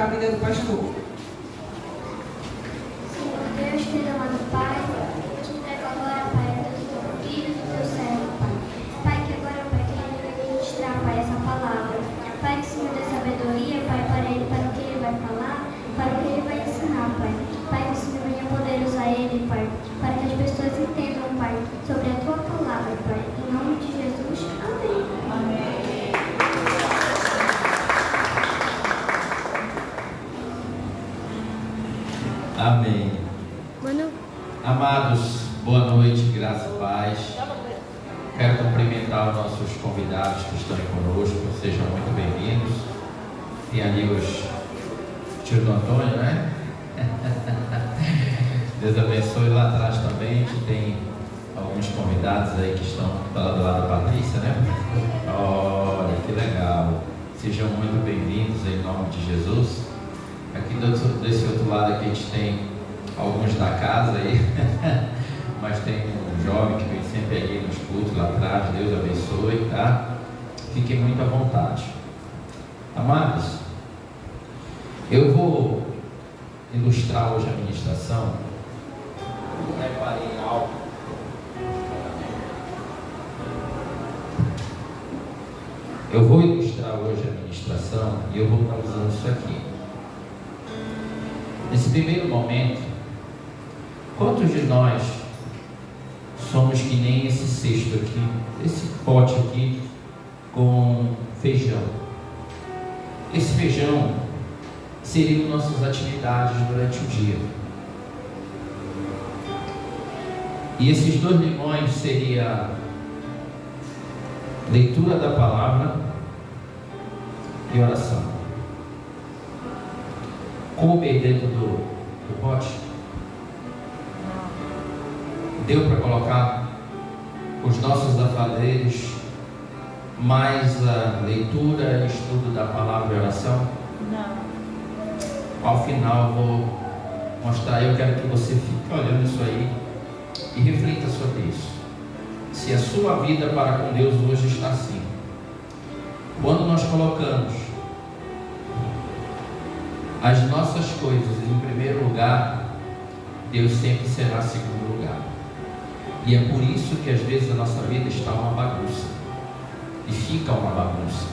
a vida do pastor. Senhor Deus, Filho amado Pai, eu te entrego agora, Pai, a Deus do teu filho e do teu servo, Pai. Pai, que agora, Pai, que ele venha ministrar, Pai, essa palavra. Pai, que o Senhor dê sabedoria, Pai, para ele, para o que ele vai falar, para o que ele vai ensinar, Pai. Pai, que o Senhor venha poder usar ele, Pai, para que as pessoas entendam, Pai, sobre a tua palavra, Pai. Em nome de Jesus, amém. Amém. Amém. Amados, boa noite, graça e paz. Quero cumprimentar os nossos convidados que estão aí conosco, sejam muito bem-vindos. Tem ali os tio do Antônio, né? Deus abençoe. Lá atrás também, a gente tem alguns convidados aí que estão do lado da Patrícia, né? Olha, que legal. Sejam muito bem-vindos em nome de Jesus. Aqui desse outro lado aqui a gente tem alguns da casa aí, mas tem um jovem que vem sempre aí nos cultos lá atrás. Deus abençoe, tá? Fiquem muito à vontade. Amados, eu vou ilustrar hoje a ministração. Eu reparei em algo. Eu vou ilustrar hoje a ministração e eu vou estar usando isso aqui. Nesse primeiro momento, quantos de nós somos que nem esse cesto aqui, esse pote aqui com feijão? Esse feijão seriam nossas atividades durante o dia. E esses 2 limões seria leitura da palavra e oração. Coube dentro do pote? Deu para colocar os nossos afazeres, mais a leitura e estudo da palavra e oração? Não. Ao final eu vou mostrar, eu quero que você fique olhando isso aí e reflita sobre isso. Se a sua vida para com Deus hoje está assim. Quando nós colocamos as nossas coisas em primeiro lugar, Deus sempre será segundo lugar. E é por isso que às vezes a nossa vida está uma bagunça. E fica uma bagunça.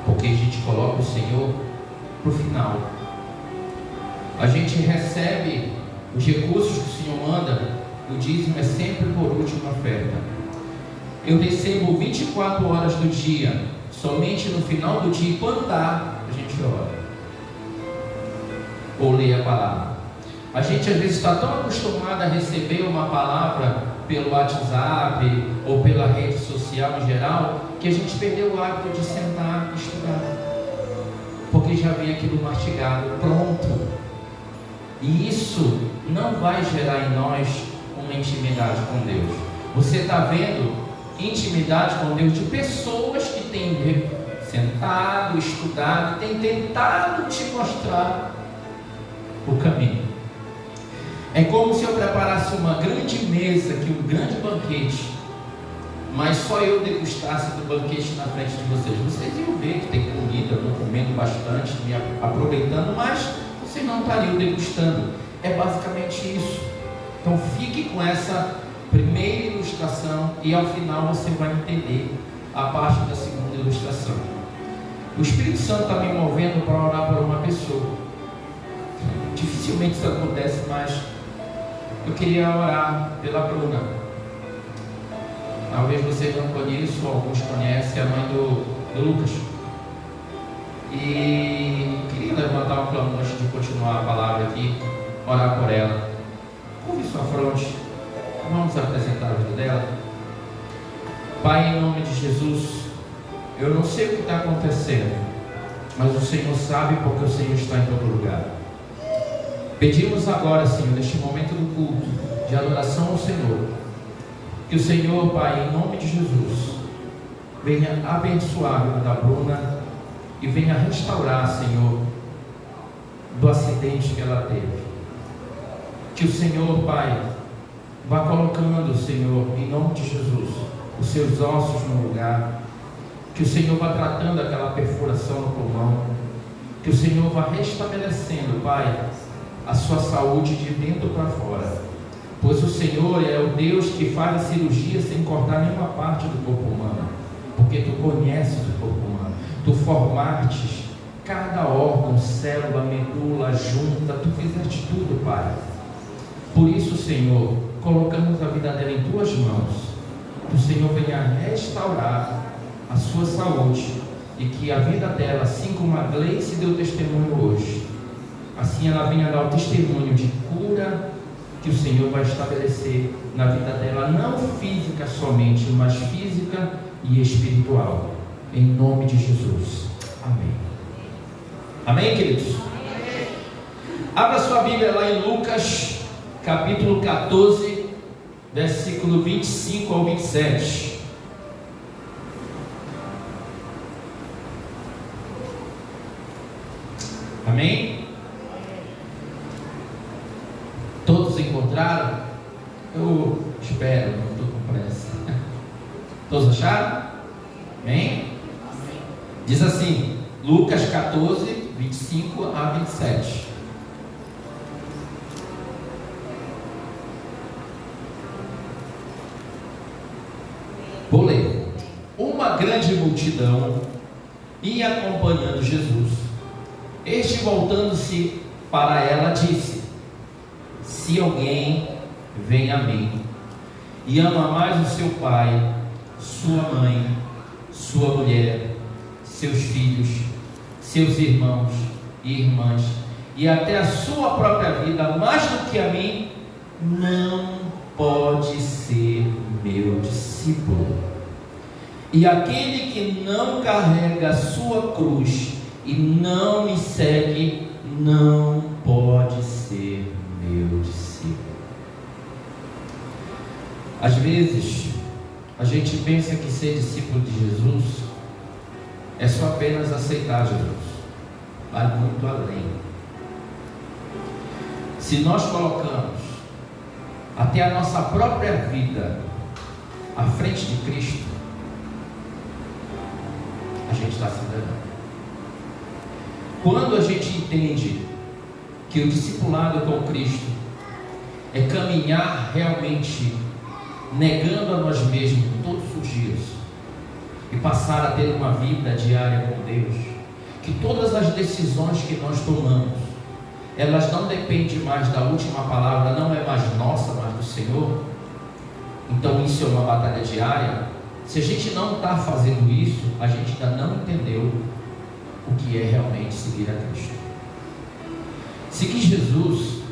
Porque a gente coloca o Senhor para o final. A gente recebe os recursos que o Senhor manda. O dízimo é sempre por última oferta. Eu recebo 24 horas do dia. Somente no final do dia, quando dá, a gente ora ou ler a palavra. A gente às vezes está tão acostumado a receber uma palavra pelo WhatsApp ou pela rede social em geral, que a gente perdeu o hábito de sentar e estudar, porque já vem aquilo mastigado, pronto. E isso não vai gerar em nós uma intimidade com Deus. Você está vendo intimidade com Deus de pessoas que têm sentado, estudado, têm tentado te mostrar o caminho. É como se eu preparasse uma grande mesa aqui, um grande banquete, mas só eu degustasse do banquete na frente de vocês. Vocês iam ver que tem comida, eu estou comendo bastante, me aproveitando, mas vocês não estariam degustando. É basicamente isso. Então fique com essa primeira ilustração e ao final você vai entender a parte da segunda ilustração. O Espírito Santo está me movendo para orar por uma pessoa. Dificilmente isso acontece, mas eu queria orar pela Bruna. Talvez vocês não conheçam, alguns conhecem, a mãe do Lucas. E queria levantar um clamor antes de continuar a palavra aqui, orar por ela. Curve sua fronte, vamos apresentar a vida dela. Pai, em nome de Jesus, eu não sei o que está acontecendo, mas o Senhor sabe, porque o Senhor está em todo lugar. Pedimos agora, Senhor, neste momento do culto de adoração ao Senhor, que o Senhor, Pai, em nome de Jesus, venha abençoar a vida da Bruna e venha restaurar, Senhor, do acidente que ela teve. Que o Senhor, Pai, vá colocando, Senhor, em nome de Jesus, os seus ossos no lugar. Que o Senhor vá tratando aquela perfuração no pulmão. que o Senhor vá restabelecendo, Pai, a sua saúde de dentro para fora, pois o Senhor é o Deus que faz a cirurgia sem cortar nenhuma parte do corpo humano, porque Tu conheces o corpo humano, Tu formaste cada órgão, célula, medula, junta, Tu fizeste tudo, Pai. Por isso, Senhor, colocamos a vida dela em Tuas mãos, que o Senhor venha restaurar a sua saúde, e que a vida dela, assim como a Gleice deu testemunho hoje, assim ela venha dar o testemunho de cura que o Senhor vai estabelecer na vida dela, não física somente, mas física e espiritual, em nome de Jesus. Amém. Amém, queridos? Abra sua Bíblia lá em Lucas capítulo 14, versículo 25 ao 27. Amém? Todos encontraram? Eu espero, não estou com pressa. Todos acharam? Amém? Diz assim, Lucas 14, 25 a 27. Vou ler. Uma grande multidão ia acompanhando Jesus. Este, voltando-se para ela, disse: se alguém vem a mim e ama mais o seu pai, sua mãe, sua mulher, seus filhos, seus irmãos e irmãs, e até a sua própria vida, mais do que a mim, não pode ser meu discípulo. E aquele que não carrega a sua cruz e não me segue, não pode ser meu discípulo. Às vezes, a gente pensa que ser discípulo de Jesus é só apenas aceitar Jesus. Vai muito além. Se nós colocamos até a nossa própria vida à frente de Cristo, a gente está se enganando. Quando a gente entende que o discipulado com Cristo é caminhar realmente negando a nós mesmos todos os dias e passar a ter uma vida diária com Deus, que todas as decisões que nós tomamos, elas não dependem mais da última palavra, não é mais nossa, mas do Senhor. Então isso é uma batalha diária. Se a gente não está fazendo isso, a gente ainda não entendeu o que é realmente seguir a Cristo. Seguir Jesus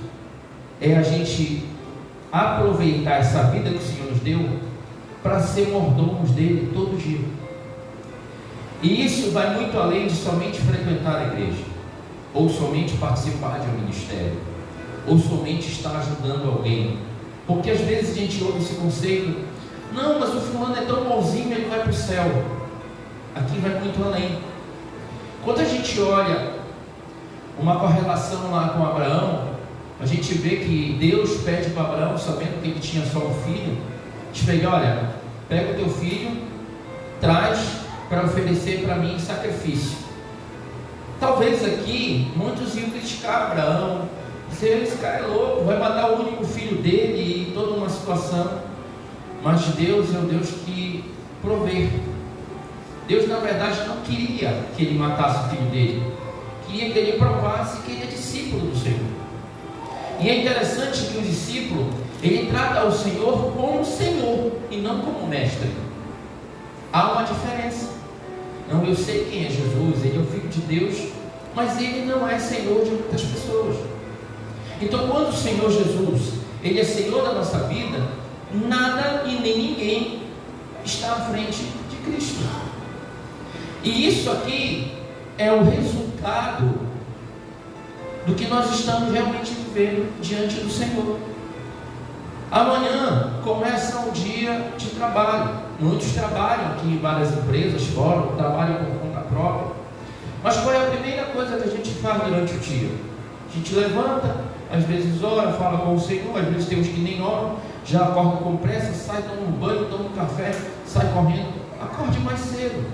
é a gente aproveitar essa vida que o Senhor nos deu para ser mordomos dele todo dia. E isso vai muito além de somente frequentar a igreja, ou somente participar de um ministério, ou somente estar ajudando alguém. Porque às vezes a gente ouve esse conceito: não, mas o fulano é tão bonzinho, ele vai para o céu. Aqui vai muito além. Quando a gente olha uma correlação lá com Abraão, a gente vê que Deus pede para Abraão, sabendo que ele tinha só um filho, diz: olha, pega o teu filho, traz para oferecer para mim em sacrifício. Talvez aqui muitos iam criticar Abraão, dizer: esse cara é louco, vai matar o único filho dele, e toda uma situação. Mas Deus é o Deus que provê. Deus, na verdade, não queria que ele matasse o filho dele, queria que ele provasse que ele é discípulo do Senhor. E é interessante que o discípulo, ele trata o Senhor como Senhor e não como mestre. Há uma diferença. Não, eu sei quem é Jesus, ele é o Filho de Deus, mas ele não é Senhor de muitas pessoas. Então, quando o Senhor Jesus, ele é Senhor da nossa vida, nada e nem ninguém está à frente de Cristo. E isso aqui é o resultado do que nós estamos realmente vivendo diante do Senhor. Amanhã começa um dia de trabalho. Muitos trabalham aqui em várias empresas fora, trabalham por conta própria. Mas qual é a primeira coisa que a gente faz durante o dia? A gente levanta, às vezes ora, fala com o Senhor, às vezes tem uns que nem oram, já acordam com pressa, sai, toma um banho, toma um café, sai correndo. Acorde mais cedo.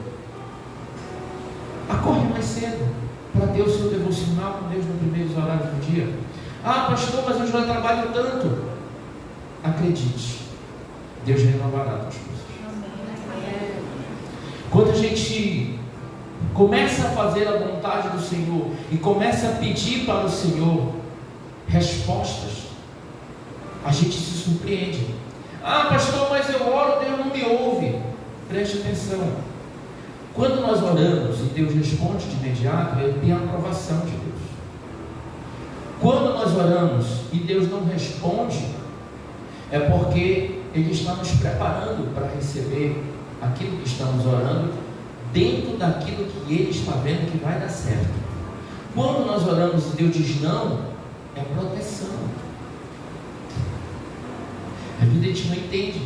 Acorde mais cedo. para ter o seu devocional com Deus nos primeiros horários do dia. Ah, pastor, mas eu já trabalho tanto. Acredite, Deus renovará as coisas. Quando a gente começa a fazer a vontade do Senhor e começa a pedir para o Senhor respostas, a gente se surpreende. Ah, pastor, mas eu oro, Deus não me ouve. Preste atenção. Quando nós oramos e Deus responde de imediato, é a aprovação de Deus. Quando nós oramos e Deus não responde, é porque Ele está nos preparando para receber aquilo que estamos orando, dentro daquilo que Ele está vendo que vai dar certo. Quando nós oramos e Deus diz não, é proteção. A vida a gente não entende.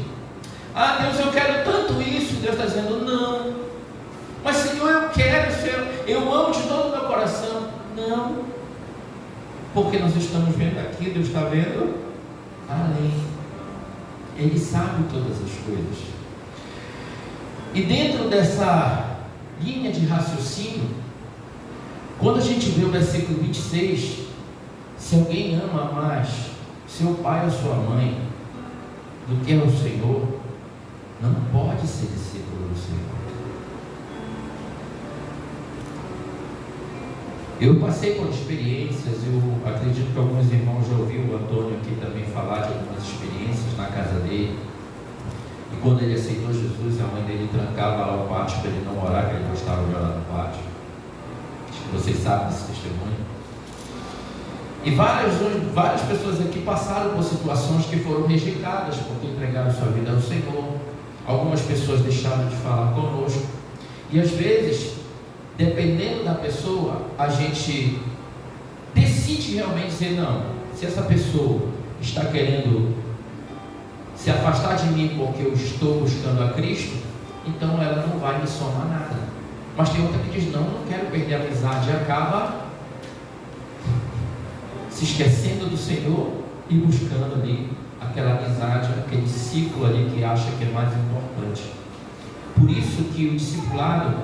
Ah, Deus, eu quero tanto isso. Deus está dizendo não. Mas Senhor, eu quero, Senhor, eu amo de todo o meu coração. Não. Porque nós estamos vendo aqui, Deus está vendo além. Ele sabe todas as coisas. E dentro dessa linha de raciocínio, quando a gente vê o versículo 26, se alguém ama mais seu pai ou sua mãe do que o Senhor, não pode ser discípulo do Senhor. Eu passei por experiências, eu acredito que alguns irmãos já ouviram o Antônio aqui também falar de algumas experiências na casa dele. E quando ele aceitou Jesus, a mãe dele trancava lá o pátio para ele não orar, que ele gostava de orar no pátio. Acho que vocês sabem desse testemunho. E várias pessoas aqui passaram por situações que foram rejeitadas porque entregaram sua vida ao Senhor. Algumas pessoas deixaram de falar conosco. E às vezes, dependendo da pessoa, a gente decide realmente dizer não. Se essa pessoa está querendo se afastar de mim porque eu estou buscando a Cristo, então ela não vai me somar nada. Mas tem outra que diz, não quero perder a amizade, e acaba se esquecendo do Senhor e buscando ali aquela amizade, aquele ciclo ali que acha que é mais importante. Por isso que o discipulado,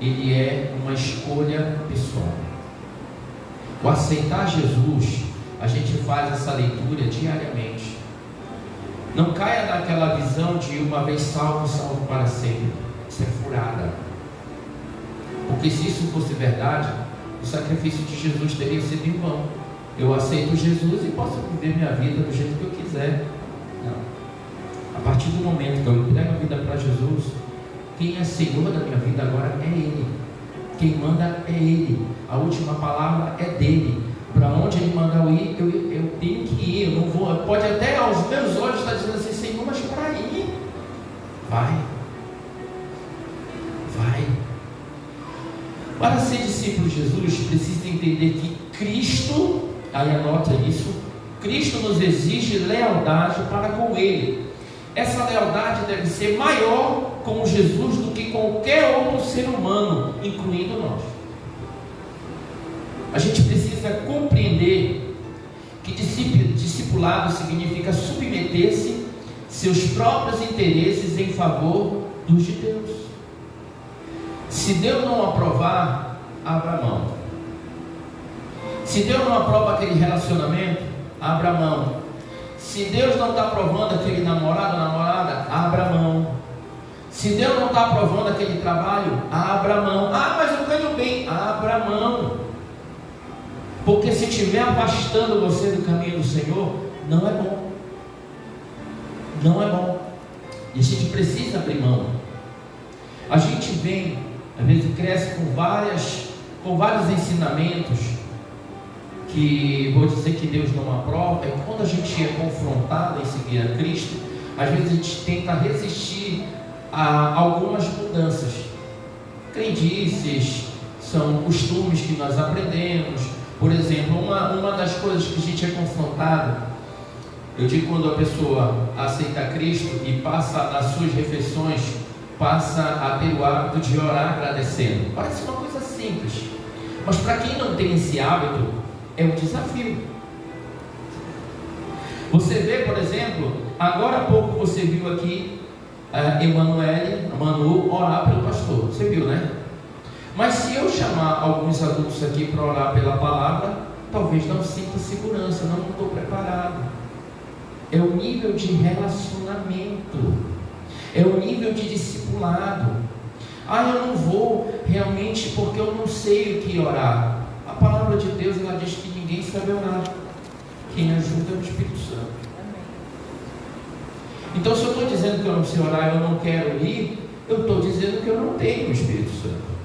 ele é uma escolha pessoal. O aceitar Jesus, a gente faz essa leitura diariamente. Não caia naquela visão de uma vez salvo, salvo para sempre. Isso é furada. Porque se isso fosse verdade, o sacrifício de Jesus teria sido em vão. Eu aceito Jesus e posso viver minha vida do jeito que eu quiser. Não. A partir do momento que eu entrego a vida para Jesus, quem é Senhor da minha vida agora é Ele. Quem manda é Ele. A última palavra é dele. Para onde Ele mandar eu ir, eu tenho que ir. Eu não vou. Pode até aos meus olhos estar dizendo assim, Senhor, mas para ir. Vai. Para ser discípulo de Jesus, precisa entender que Cristo, aí anota isso, Cristo nos exige lealdade para com Ele. Essa lealdade deve ser maior com Jesus do que qualquer outro ser humano, incluindo nós. A gente precisa compreender que discipulado significa submeter-se seus próprios interesses em favor dos de Deus. Se Deus não aprovar, abra mão. Se Deus não aprova aquele relacionamento, abra mão. Se Deus não está aprovando aquele namorado, namorada, abra mão. Se Deus não está aprovando aquele trabalho, abra mão. Ah, mas eu ganho bem, abra mão. Porque se estiver afastando você do caminho do Senhor, não é bom. Não é bom. E a gente precisa abrir mão. A gente vem, às vezes cresce com vários ensinamentos que vou dizer que Deus não aprova. E quando a gente é confrontado em seguir a Cristo, às vezes a gente tenta resistir a algumas mudanças. Crendices, são costumes que nós aprendemos. Por exemplo, uma das coisas que a gente é confrontado, eu digo, quando a pessoa aceita Cristo e passa nas suas refeições, passa a ter o hábito de orar agradecendo. Parece uma coisa simples, mas para quem não tem esse hábito, é um desafio. Você vê, por exemplo, agora há pouco você viu aqui Manu orar pelo pastor. Você viu, né? Mas se eu chamar alguns adultos aqui para orar pela palavra, talvez não sinta segurança, não estou preparado. É o nível de relacionamento, é o nível de discipulado. Eu não vou realmente porque eu não sei o que orar. A palavra de Deus, ela diz que ninguém sabe orar. Quem ajuda é o Espírito Santo. Então, se eu estou dizendo que eu não sei orar, eu não quero ir, eu estou dizendo que eu não tenho o Espírito Santo.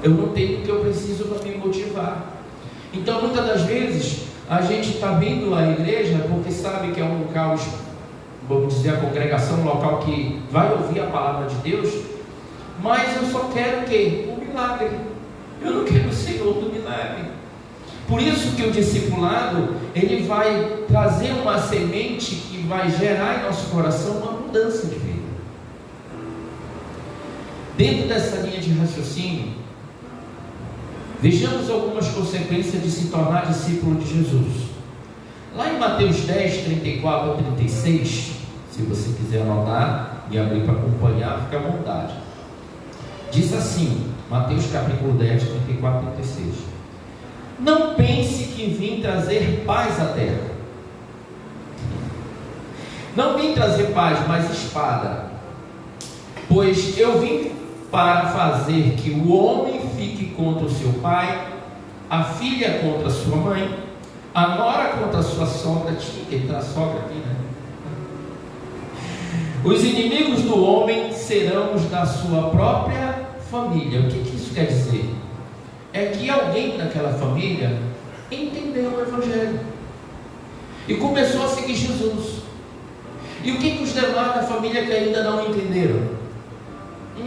Eu não tenho o que eu preciso para me motivar. Então, muitas das vezes, a gente está vindo à igreja porque sabe que é um local, vamos dizer, a congregação, um local que vai ouvir a palavra de Deus, mas eu só quero o quê? Um milagre. Eu não quero o Senhor do milagre. Por isso que o discipulado, ele vai trazer uma semente que vai gerar em nosso coração uma mudança de vida. Dentro dessa linha de raciocínio, vejamos algumas consequências de se tornar discípulo de Jesus. Lá em Mateus 10, 34 a 36, se você quiser anotar e abrir para acompanhar, fica à vontade. Diz assim, Mateus capítulo 10, 34 a 36. Não pense que vim trazer paz à terra. Não vim trazer paz, mas espada. Pois eu vim para fazer que o homem fique contra o seu pai, a filha contra a sua mãe, a nora contra a sua sogra. Tinha que entrar a sogra aqui, né? Os inimigos do homem serão os da sua própria família. O que isso quer dizer? É que alguém daquela família entendeu o Evangelho e começou a seguir Jesus. E o que os demais da família que ainda não entenderam?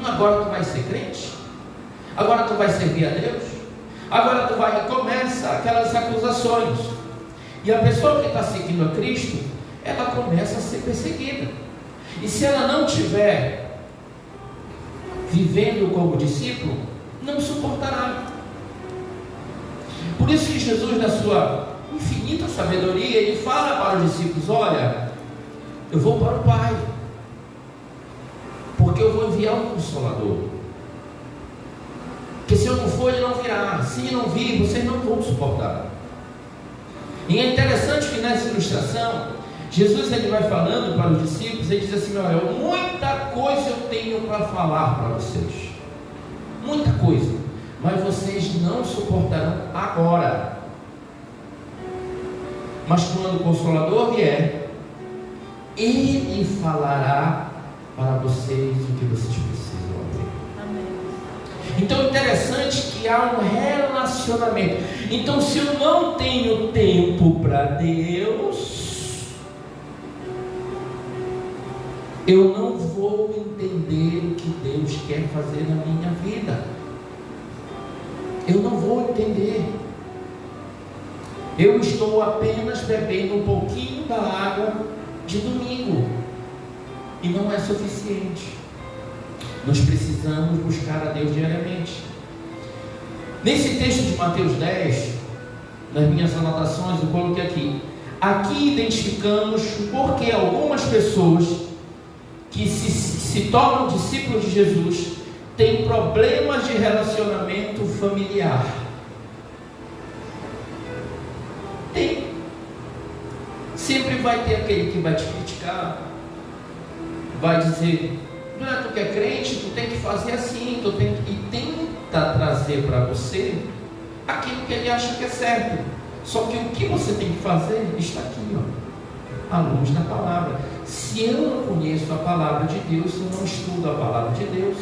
Agora tu vai ser crente? Agora tu vai servir a Deus? Agora tu vai... Começa aquelas acusações. E a pessoa que está seguindo a Cristo, ela começa a ser perseguida. E se ela não estiver vivendo como discípulo, não suportará. Por isso que Jesus, na sua infinita sabedoria, ele fala para os discípulos: olha, eu vou para o Pai, porque eu vou enviar um Consolador. Porque se eu não for, ele não virá. Se não vir, vocês não vão suportar. E é interessante que nessa ilustração, Jesus ele vai falando para os discípulos, ele diz assim: olha, muita coisa eu tenho para falar para vocês, muita coisa, mas vocês não suportarão agora. Mas quando o Consolador vier, ele falará para vocês o que vocês precisam ouvir. Amém. Então é interessante que há um relacionamento. Então, se eu não tenho tempo para Deus, eu não vou entender o que Deus quer fazer na minha vida. Eu não vou entender. Eu estou apenas bebendo um pouquinho da água de domingo e não é suficiente. Nós precisamos buscar a Deus diariamente. Nesse texto de Mateus 10, nas minhas anotações eu coloquei aqui: aqui identificamos porque algumas pessoas que se tornam discípulos de Jesus têm problemas de relacionamento familiar. Tem. Sempre vai ter aquele que vai te criticar, vai dizer: não é tu que é crente, tu tem que fazer assim, e tenta trazer para você aquilo que ele acha que é certo. Só que o que você tem que fazer está aqui, ó, à luz da palavra. Se eu não conheço a palavra de Deus, se eu não estudo a palavra de Deus,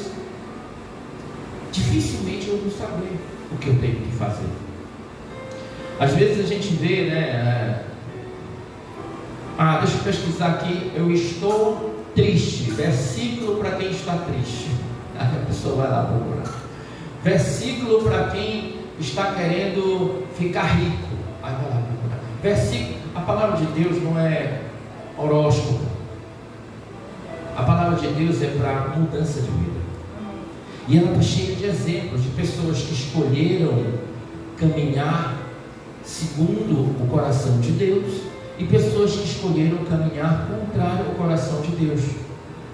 dificilmente eu vou saber o que eu tenho que fazer. Às vezes a gente vê, né? Deixa eu pesquisar aqui. Eu estou triste. Versículo para quem está triste. A pessoa vai lá procurar. Versículo para quem está querendo ficar rico. Aí vai lá procurar. Versículo. A palavra de Deus não é horóscopo. A palavra de Deus é para mudança de vida. E ela está cheia de exemplos de pessoas que escolheram caminhar segundo o coração de Deus e pessoas que escolheram caminhar contrário ao coração de Deus.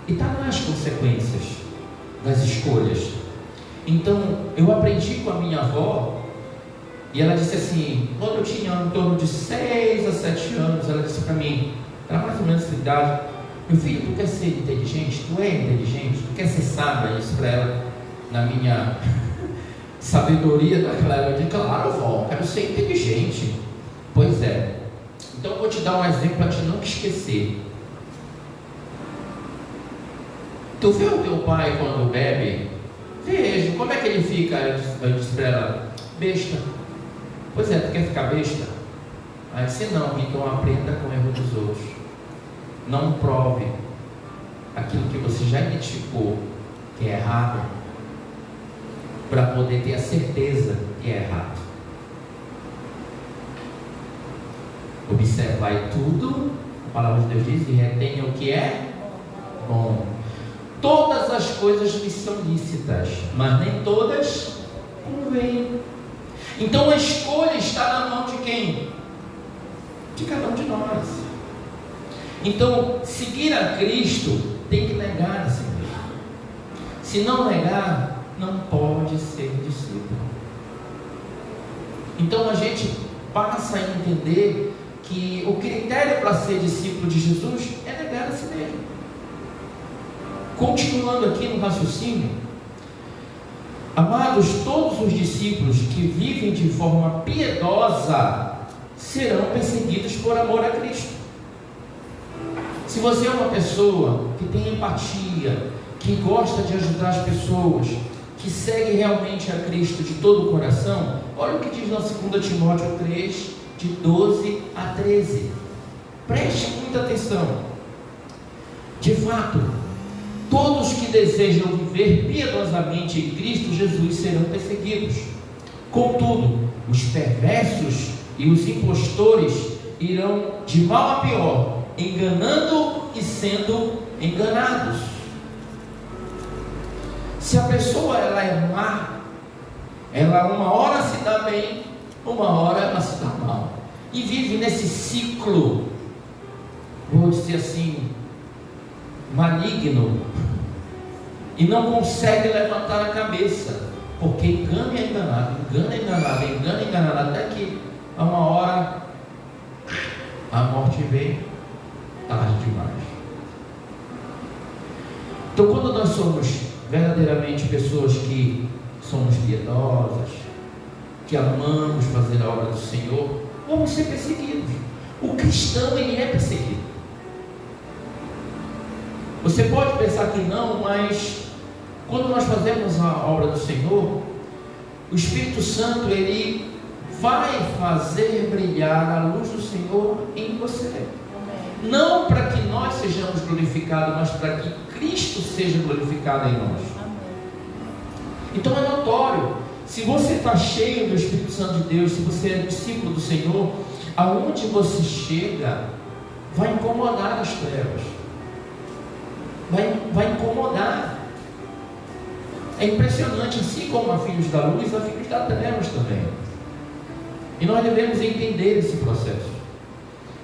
E está lá as consequências. das escolhas. Então, eu aprendi com a minha avó, e ela disse assim, quando eu tinha em torno de 6 a 7 anos, ela disse para mim, era mais ou menos essa idade, meu filho, tu quer ser inteligente? Tu é inteligente? Tu quer ser sábio? Isso para ela, na minha sabedoria daquela época, eu disse, claro, vó, quero ser inteligente. Pois é. Então eu vou te dar um exemplo para te não esquecer. Tu vê o teu pai quando bebe? Vejo. Como é que ele fica? Eu disse para ela, besta. Pois é, tu quer ficar besta? Aí disse, não, então aprenda com o erro dos outros. Não prove aquilo que você já identificou que é errado, para poder ter a certeza que é errado. Observai tudo, a palavra de Deus diz, e retenha o que é bom. Todas as coisas lhe são lícitas, mas nem todas convêm. Então a escolha está na mão de quem? De cada um de nós. Então, seguir a Cristo tem que negar a si mesmo. Se não negar, não pode ser discípulo. Então a gente passa a entender que o critério para ser discípulo de Jesus é negar a si mesmo. Continuando aqui no raciocínio, amados, todos os discípulos que vivem de forma piedosa serão perseguidos por amor a Cristo. Se você é uma pessoa que tem empatia, que gosta de ajudar as pessoas, que segue realmente a Cristo de todo o coração, olha o que diz na 2 Timóteo 3, de 12 a 13. Preste muita atenção. De fato, todos que desejam viver piedosamente em Cristo Jesus serão perseguidos. Contudo, os perversos e os impostores irão de mal a pior, enganando e sendo enganados. Se a pessoa ela é má, ela uma hora se dá bem, uma hora ela se dá mal, e vive nesse ciclo, vou dizer assim, maligno, e não consegue levantar a cabeça, porque engana e enganado, engana e enganado, engana e enganado, até que a uma hora a morte vem tarde demais. Então, quando nós somos verdadeiramente pessoas que somos piedosas, que amamos fazer a obra do Senhor, vamos ser perseguidos. O cristão, ele é perseguido. Você pode pensar que não, mas quando nós fazemos a obra do Senhor, o Espírito Santo, ele vai fazer brilhar a luz do Senhor em você. Não para que nós sejamos glorificados, mas para que Cristo seja glorificado em nós. Então é notório, se você está cheio do Espírito Santo de Deus, se você é discípulo do Senhor, aonde você chega, vai incomodar as trevas, vai incomodar. É impressionante, assim como há filhos da luz, há filhos das trevas também. E nós devemos entender esse processo.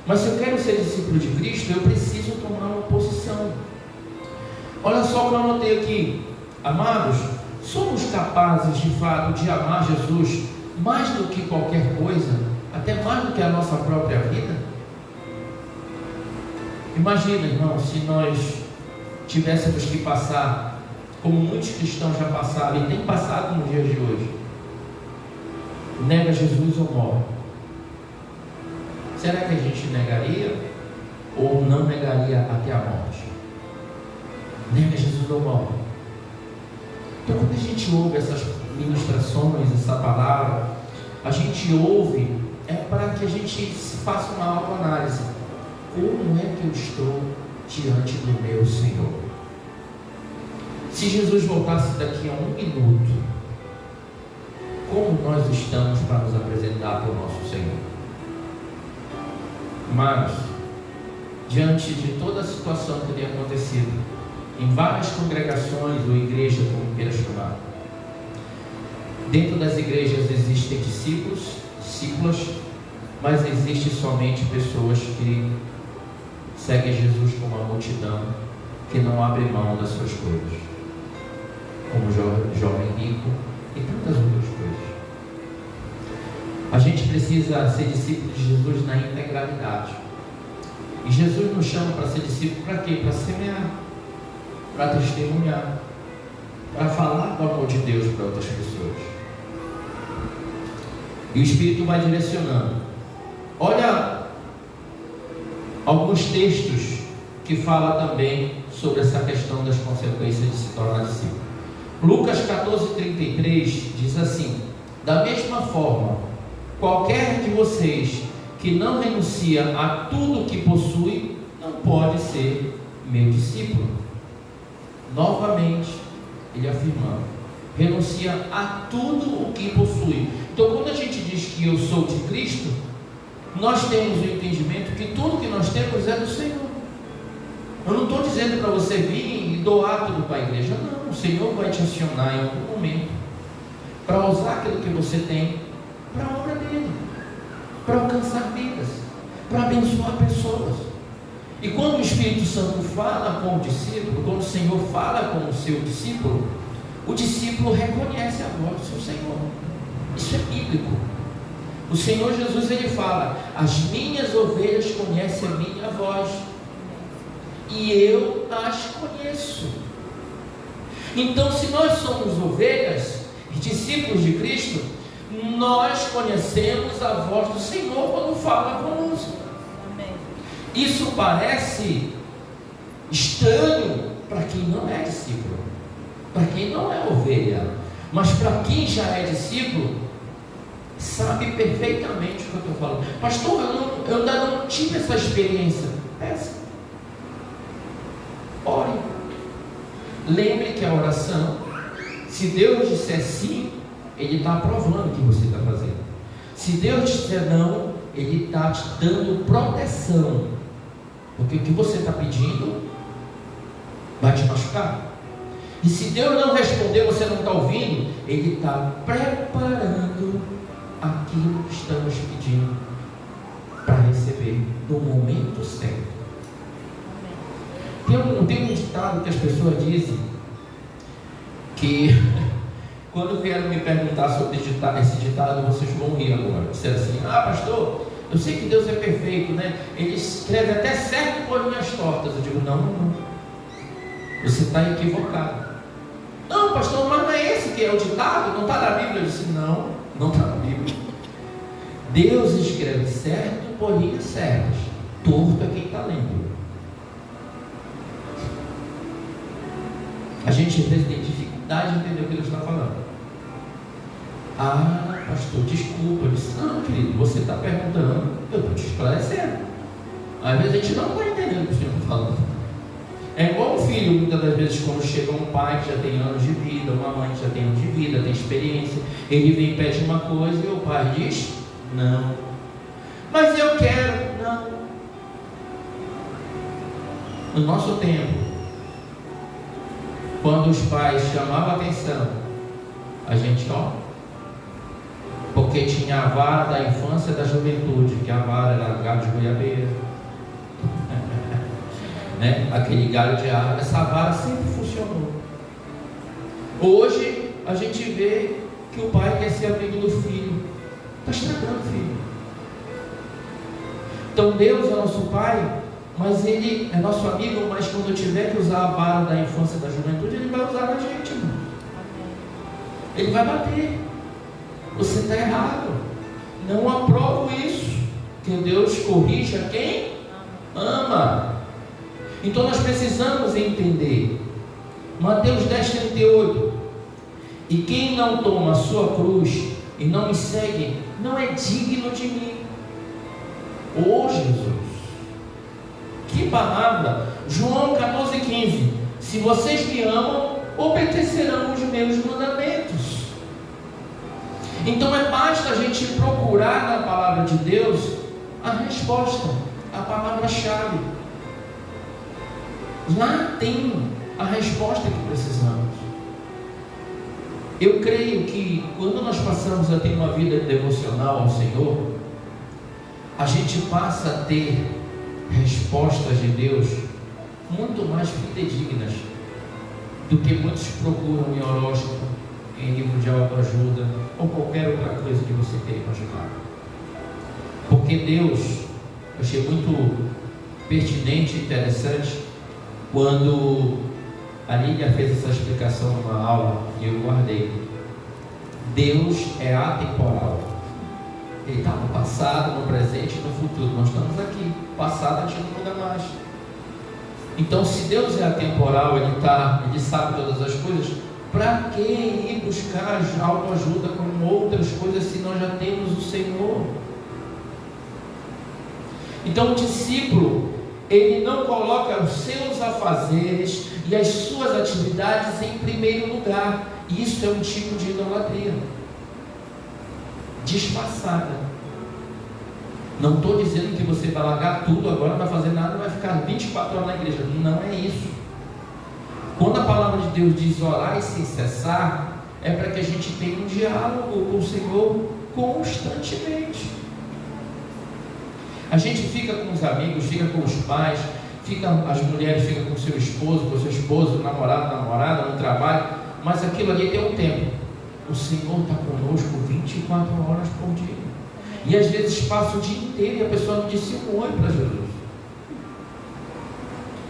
Mas se eu quero ser discípulo de Cristo, eu preciso tomar uma posição. Olha só o que eu anotei aqui. Amados, somos capazes de fato de amar Jesus mais do que qualquer coisa, até mais do que a nossa própria vida? Imagina, irmão, se nós tivéssemos que passar, como muitos cristãos já passaram e têm passado nos dias de hoje, nega Jesus ou morre. Será que a gente negaria ou não negaria até a morte? Nega Jesus ou morre. Então, quando a gente ouve essas ministrações, essa palavra, a gente ouve para que a gente faça uma autoanálise. Como é que eu estou diante do meu Senhor? Se Jesus voltasse daqui a 1 minuto, como nós estamos para nos apresentar para o nosso Senhor? Mas, diante de toda a situação que tem acontecido, em várias congregações ou igrejas, como queira chamar, dentro das igrejas existem discípulas, mas existe somente pessoas que seguem Jesus como uma multidão, que não abre mão das suas coisas. como jovem rico e tantas outras coisas. A gente precisa ser discípulo de Jesus na integralidade. E Jesus nos chama para ser discípulo para quê? Para semear, para testemunhar, para falar do amor de Deus para outras pessoas. E o Espírito vai direcionando. Olha alguns textos que falam também sobre essa questão das consequências de se tornar discípulo. Lucas 14:33 diz assim: da mesma forma, qualquer de vocês que não renuncia a tudo que possui, não pode ser meu discípulo. Novamente, ele afirmando, renuncia a tudo o que possui. Então, quando a gente diz que eu sou de Cristo, nós temos o entendimento que tudo que nós temos é do Senhor. Eu não estou dizendo para você vir e doar tudo para a igreja, não. O Senhor vai te acionar em algum momento para usar aquilo que você tem para a obra dele, para alcançar vidas, para abençoar pessoas. E quando o Espírito Santo fala com o discípulo, quando o Senhor fala com o seu discípulo, o discípulo reconhece a voz do seu Senhor. Isso é bíblico. O Senhor Jesus, ele fala: as minhas ovelhas conhecem a minha voz, e eu as conheço. Então, se nós somos ovelhas e discípulos de Cristo, nós conhecemos a voz do Senhor quando fala conosco. Amém. Isso parece estranho para quem não é discípulo, para quem não é ovelha, mas para quem já é discípulo, sabe perfeitamente o que eu estou falando. Pastor, eu ainda não tive essa experiência. Peça, ore, lembre que a oração, se Deus disser sim, Ele está aprovando o que você está fazendo. Se Deus disser não, Ele está te dando proteção, porque o que você está pedindo vai te machucar. E se Deus não responder, você não está ouvindo, Ele está preparando aquilo que estamos pedindo para receber no momento certo. Tem um ditado que as pessoas dizem que quando vieram me perguntar sobre esse ditado, vocês vão rir agora. Disseram assim: ah, pastor, eu sei que Deus é perfeito, né? Ele escreve até certo por linhas tortas. Eu digo: não. Você está equivocado. Não, pastor, mas não é esse que é o ditado? Não está na Bíblia? Eu disse: não está na Bíblia. Deus escreve certo por linhas certas. Torto é quem está lendo. A gente às vezes tem dificuldade de entender o que Deus está falando. Ah, pastor, desculpa. Eu disse: não, querido, você está perguntando, eu estou te esclarecendo. Às vezes a gente não está entendendo o que o Senhor está falando. É igual um filho, muitas das vezes, quando chega um pai que já tem anos de vida, uma mãe que já tem anos de vida, tem experiência, ele vem e pede uma coisa e o pai diz: não. Mas eu quero. Não. No nosso tempo, quando os pais chamavam a atenção, a gente porque tinha a vara da infância e da juventude, que a vara era galho de goiabeira, né? Aquele galho de árvore, essa vara sempre funcionou. Hoje a gente vê que o pai quer ser amigo do filho, está estragando o filho. Então Deus é nosso pai, mas Ele é nosso amigo, mas quando eu tiver que usar a vara da infância e da juventude, Ele vai usar na gente, irmão. Ele vai bater. Você está errado. Não aprovo isso. Que Deus corrige a quem ama. Então nós precisamos entender. Mateus 10:38. E quem não toma a sua cruz e não me segue, não é digno de mim. Oh, Jesus! Que palavra! João 14:15. Se vocês me amam, obedecerão os meus mandamentos. Então basta a gente procurar na palavra de Deus a resposta, a palavra-chave. Lá tem a resposta que precisamos. Eu creio que quando nós passamos a ter uma vida devocional ao Senhor, a gente passa a ter respostas de Deus muito mais fidedignas. do que muitos procuram em horóscopo, em livro de autoajuda ou qualquer outra coisa que você queira imaginar. Porque Deus, eu achei muito pertinente e interessante quando a Lília fez essa explicação numa aula e eu guardei. Deus é atemporal. Ele está no passado, no presente e no futuro. Nós estamos aqui. O passado a gente não muda mais. Então, se Deus é atemporal, Ele sabe todas as coisas, para que ir buscar autoajuda com outras coisas se nós já temos o Senhor? Então, o discípulo, ele não coloca os seus afazeres e as suas atividades em primeiro lugar. Isso é um tipo de idolatria disfarçada. Não estou dizendo que você vai largar tudo agora, não vai fazer nada, vai ficar 24 horas na igreja. Não é isso. Quando a palavra de Deus diz orar e sem cessar, é para que a gente tenha um diálogo com o Senhor constantemente. A gente fica com os amigos, fica com os pais, as mulheres ficam com seu esposo, namorada, no trabalho, mas aquilo ali tem um tempo. O Senhor está conosco 24 horas por dia. E às vezes passa o dia inteiro e a pessoa não disse um oi para Jesus.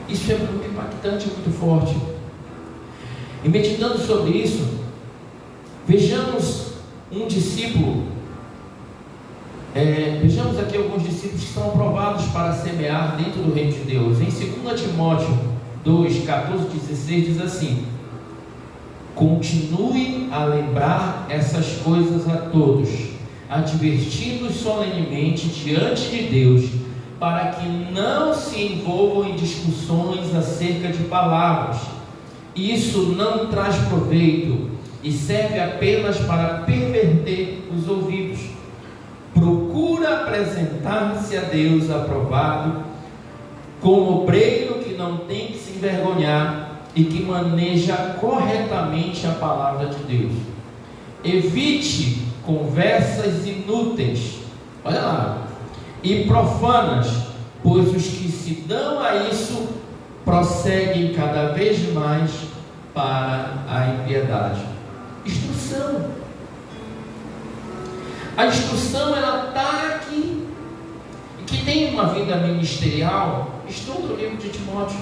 Isso é muito impactante, muito forte. E meditando sobre isso, vejamos um discípulo. Vejamos aqui alguns discípulos que são aprovados para semear dentro do reino de Deus. Em 2 Timóteo 2, 14, 16 diz assim: continue a lembrar essas coisas a todos, advertindo-os solenemente diante de Deus, para que não se envolvam em discussões acerca de palavras. Isso não traz proveito e serve apenas para perverter os ouvidos. Procura apresentar-se a Deus aprovado, como obreiro que não tem que se envergonhar e que maneja corretamente a palavra de Deus. Evite conversas inúteis, olha lá, e profanas, pois os que se dão a isso prosseguem cada vez mais para a impiedade. Instrução. A instrução, ela está aqui. E que tem uma vida ministerial, estuda o livro de Timóteo.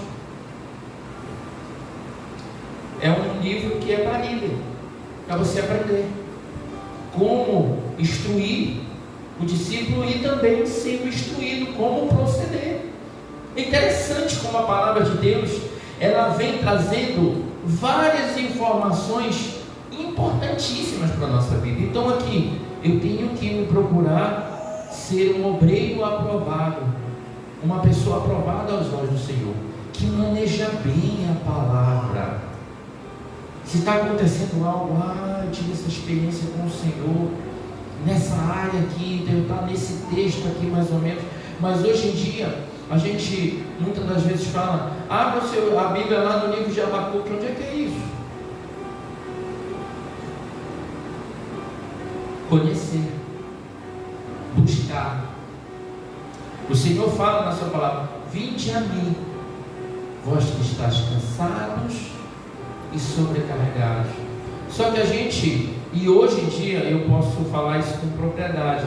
É um livro que é para líder, para você aprender como instruir o discípulo e também ser instruído como proceder. É interessante como a palavra de Deus, ela vem trazendo várias informações importantíssimas para a nossa vida. Então aqui, eu tenho que me procurar ser um obreiro aprovado, uma pessoa aprovada aos olhos do Senhor, que maneja bem a palavra. Se está acontecendo algo, eu tive essa experiência com o Senhor, nessa área aqui, eu estou nesse texto aqui mais ou menos, mas hoje em dia, a gente muitas das vezes fala, abra a Bíblia lá no livro de Abacuque, onde é que é isso? Conhecer, buscar. O Senhor fala na sua palavra: vinde a mim, vós que estáis cansados e sobrecarregados. Só que a gente, e hoje em dia eu posso falar isso com propriedade,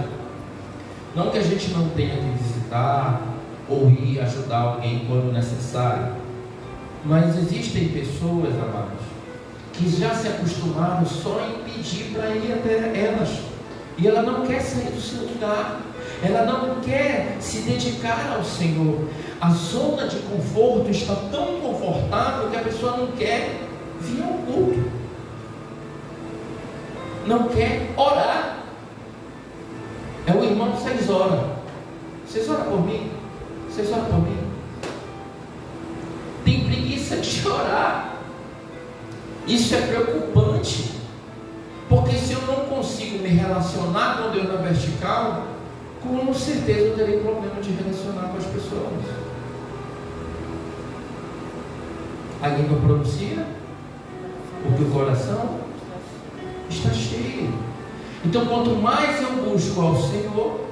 não que a gente não tenha que visitar ou ir ajudar alguém quando necessário, mas existem pessoas, amados, que já se acostumaram só em pedir para ir até elas, e ela não quer sair do seu lugar, ela não quer se dedicar ao Senhor. A zona de conforto está tão confortável que a pessoa não quer vir ao culto, não quer orar. É o irmão que 6 horas. Vocês oram por mim? Vocês oram por mim? Tem preguiça de orar. Isso é preocupante, porque se eu não consigo me relacionar com Deus na vertical, com certeza eu terei problema de relacionar com as pessoas. A língua pronuncia o que o coração está cheio. Então, quanto mais eu busco ao Senhor,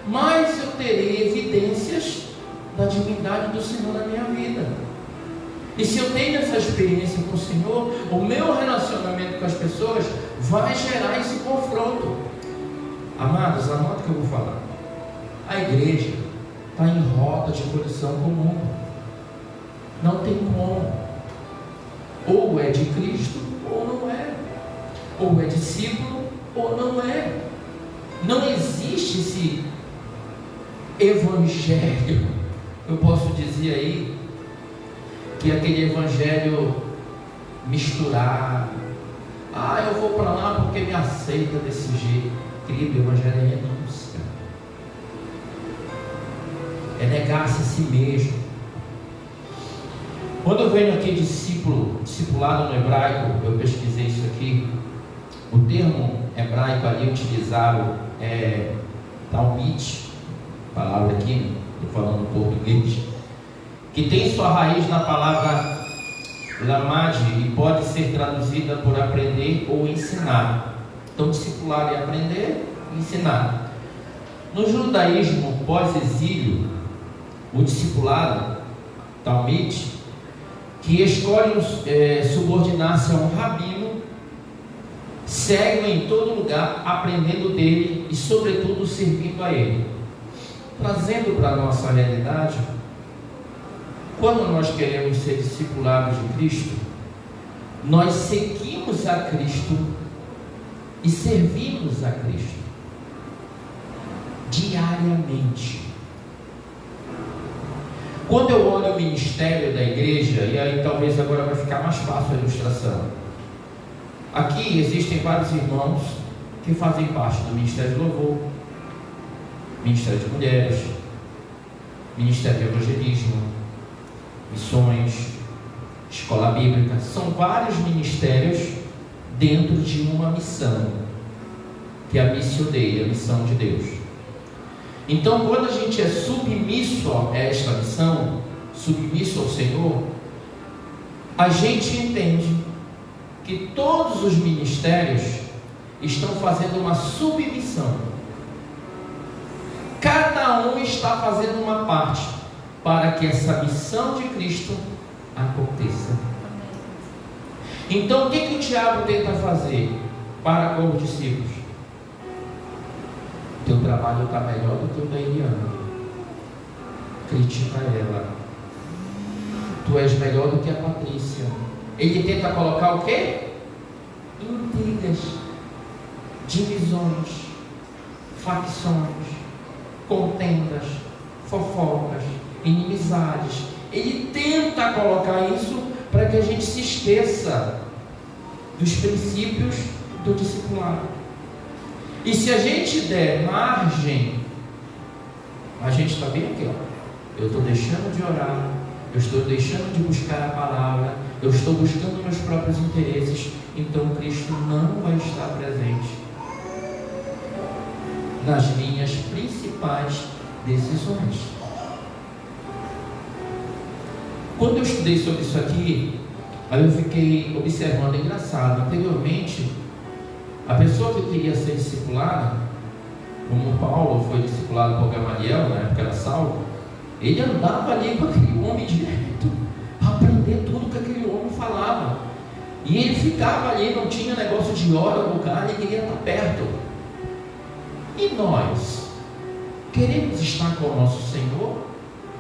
mais eu terei evidências da divindade do Senhor na minha vida. E se eu tenho essa experiência com o Senhor, o meu relacionamento com as pessoas vai gerar esse confronto. Amados, anota o que eu vou falar. A igreja está em rota de colisão com o mundo. Não tem como. Ou é de Cristo ou não é. Ou é discípulo ou não é. Não existe esse evangelho. Eu posso dizer aí que aquele evangelho misturado. Eu vou para lá porque me aceita desse jeito. Querido, o evangelho é renúncia. É negar-se a si mesmo. Quando eu venho aqui discipulado no hebraico, eu pesquisei isso aqui. O termo hebraico ali utilizado é talmid, palavra aqui, estou falando português, que tem sua raiz na palavra lamad e pode ser traduzida por aprender ou ensinar. Então, discipulado é aprender e ensinar. No judaísmo pós-exílio, o discipulado, talmid, que escolhe subordinar-se a um rabino, segue em todo lugar, aprendendo dele e, sobretudo, servindo a ele. Trazendo para a nossa realidade, quando nós queremos ser discipulados de Cristo, nós seguimos a Cristo e servimos a Cristo diariamente. Quando eu olho o ministério da igreja, e aí talvez agora vai ficar mais fácil a ilustração. Aqui existem vários irmãos que fazem parte do Ministério de Louvor, Ministério de Mulheres, Ministério de Evangelismo, Missões, Escola Bíblica. São vários ministérios dentro de uma missão, que é a Missio Dei, a missão de Deus. Então, quando a gente é submisso a esta missão, submisso ao Senhor, a gente entende que todos os ministérios estão fazendo uma submissão. Cada um está fazendo uma parte para que essa missão de Cristo aconteça. Então, o que o diabo tenta fazer para com os discípulos? Teu trabalho está melhor do que o da Eliana. Critica ela. Tu és melhor do que a Patrícia. Ele tenta colocar o quê? Intrigas, divisões, facções, contendas, fofocas, inimizades. Ele tenta colocar isso para que a gente se esqueça dos princípios do discipulado. E se a gente der margem, a gente está bem aqui, ó. Eu estou deixando de orar, eu estou deixando de buscar a palavra, eu estou buscando meus próprios interesses, então Cristo não vai estar presente nas minhas principais decisões. Quando eu estudei sobre isso aqui, aí eu fiquei observando, engraçado, anteriormente, a pessoa que queria ser discipulada, como Paulo foi discipulado por Gamaliel, na época era Saulo, ele andava ali com aquele homem direto, para aprender tudo que aquele homem falava. E ele ficava ali, não tinha negócio de hora no lugar, ele queria estar perto. E nós, queremos estar com o nosso Senhor?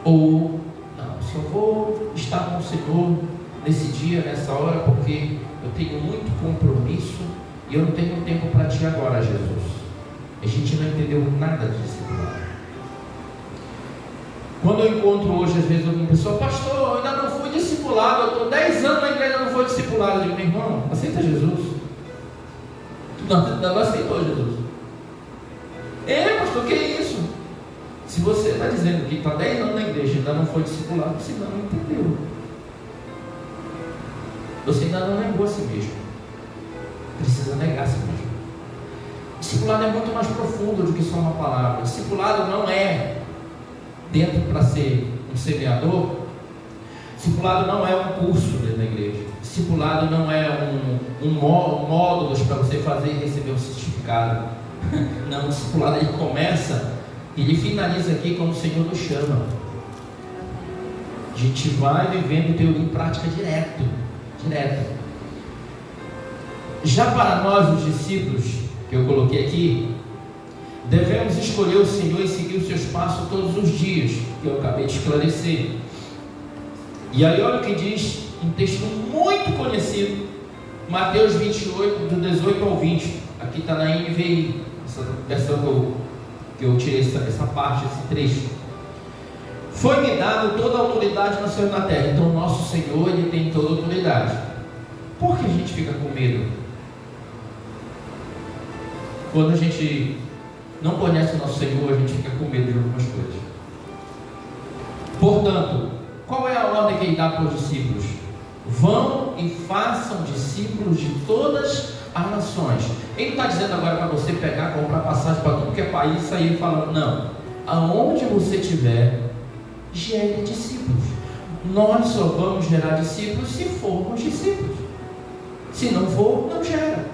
Ou, não, só vou estar com o Senhor nesse dia, nessa hora, porque eu tenho muito compromisso e eu não tenho tempo para ti agora, Jesus. A gente não entendeu nada de discipulado. Quando eu encontro hoje, às vezes, uma pessoa, pastor, eu ainda não fui discipulado, eu estou 10 anos na igreja, não fui discipulado. Eu digo, meu irmão, aceita Jesus. Tu não aceitou Jesus. Pastor, que é isso? Se você está dizendo que está 10 anos na igreja e ainda não foi discipulado, você ainda não entendeu. Você ainda não negou a si mesmo. Precisa negar a si mesmo. Discipulado é muito mais profundo do que só uma palavra. Discipulado não é dentro para ser um semeador. Discipulado não é um curso dentro da igreja. Discipulado não é um módulos para você fazer e receber um certificado. Não, o discipulado ele começa e ele finaliza aqui quando o Senhor nos chama. A gente vai vivendo teoria e prática direto. Já para nós, os discípulos, que eu coloquei aqui, devemos escolher o Senhor e seguir os seus passos todos os dias, que eu acabei de esclarecer. E aí olha o que diz um texto muito conhecido, Mateus 28, do 18 ao 20. Aqui está na NVI, essa versão que eu tirei essa parte, esse trecho. Foi-me dado toda a autoridade no céu e na terra. Então nosso Senhor, Ele tem toda a autoridade. Por que a gente fica com medo? Quando a gente não conhece o nosso Senhor, a gente fica com medo de algumas coisas. Portanto, qual é a ordem que Ele dá para os discípulos? Vão e façam discípulos de todas as nações. Ele está dizendo agora para você pegar, comprar passagem para tudo que é país e sair falando, não. Aonde você estiver, gere discípulos. Nós só vamos gerar discípulos se formos discípulos. Se não for, não gera.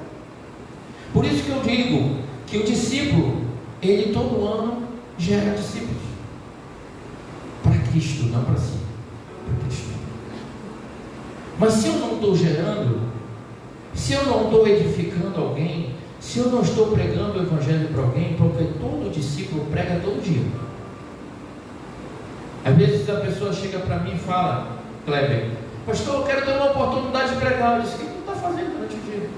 Por isso que eu digo que o discípulo, ele todo ano gera discípulos. Para Cristo, não para si. Para Cristo. Mas se eu não estou gerando, se eu não estou edificando alguém, se eu não estou pregando o Evangelho para alguém, porque todo discípulo prega todo dia. Às vezes a pessoa chega para mim e fala, Kleber, pastor, eu quero ter uma oportunidade de pregar. Eu disse, o que tu está fazendo durante o dia?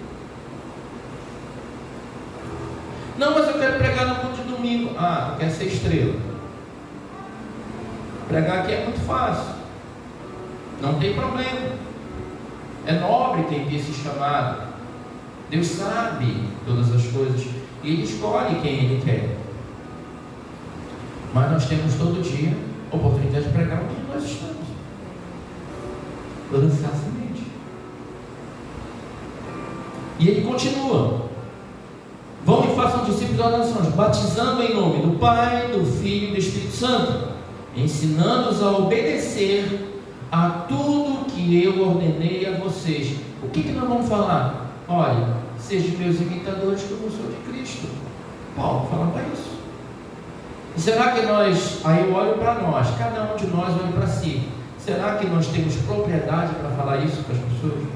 Não, mas eu quero pregar no culto de domingo. Ah, tu quer ser estrela. Pregar aqui é muito fácil. Não tem problema. É nobre quem tem esse chamado. Deus sabe todas as coisas e Ele escolhe quem Ele quer. Mas nós temos todo dia a oportunidade de pregar onde nós estamos. Lançar a semente. E Ele continua. Vão e façam discípulos das nações, batizando em nome do Pai, do Filho e do Espírito Santo, ensinando-os a obedecer a tudo que eu ordenei a vocês. O que nós vamos falar? Olha, sejam meus imitadores como eu sou de Cristo. Paulo falava isso. E será que nós, aí eu olho para nós, cada um de nós olha para si, será que nós temos propriedade para falar isso para as pessoas?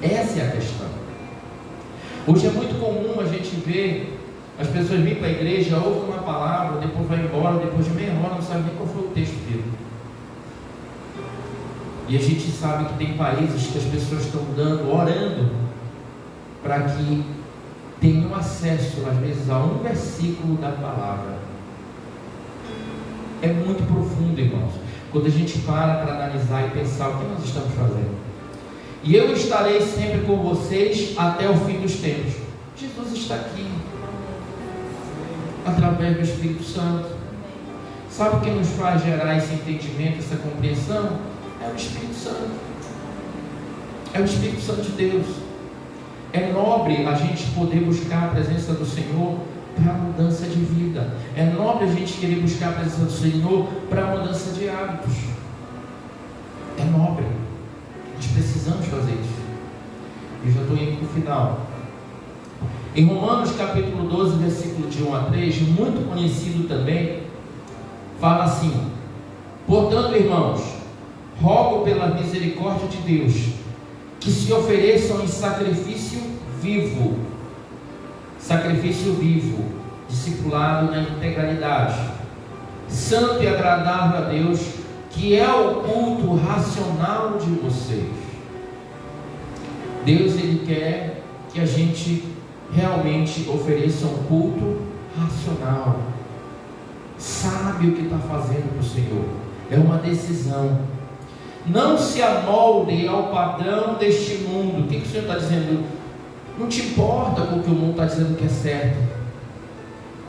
Essa é a questão. Hoje é muito comum a gente ver as pessoas virem para a igreja, ouvem uma palavra, depois vai embora, depois de meia hora não sabe nem qual foi o texto dele. E a gente sabe que tem países que as pessoas estão orando para que tenham acesso, às vezes, a um versículo da palavra. É muito profundo, irmãos, quando a gente para analisar e pensar o que nós estamos fazendo. E eu estarei sempre com vocês até o fim dos tempos. Jesus está aqui, através do Espírito Santo. Sabe o que nos faz gerar esse entendimento, essa compreensão? É o Espírito Santo. É o Espírito Santo de Deus. É nobre a gente poder buscar a presença do Senhor para a mudança de vida. É nobre a gente querer buscar a presença do Senhor para a mudança de hábitos. É nobre. Nós precisamos fazer isso. Eu já estou indo para o final. Em Romanos capítulo 12, versículo de 1 a 3, muito conhecido também, fala assim: portanto, irmãos, rogo pela misericórdia de Deus, que se ofereçam em sacrifício vivo, discipulado na integralidade, santo e agradável a Deus, que é o culto racional de vocês. Deus, Ele quer que a gente realmente ofereça um culto racional, sabe o que está fazendo para o Senhor, é uma decisão. Não se amolde ao padrão deste mundo. O que o Senhor está dizendo? Não te importa com o que o mundo está dizendo que é certo.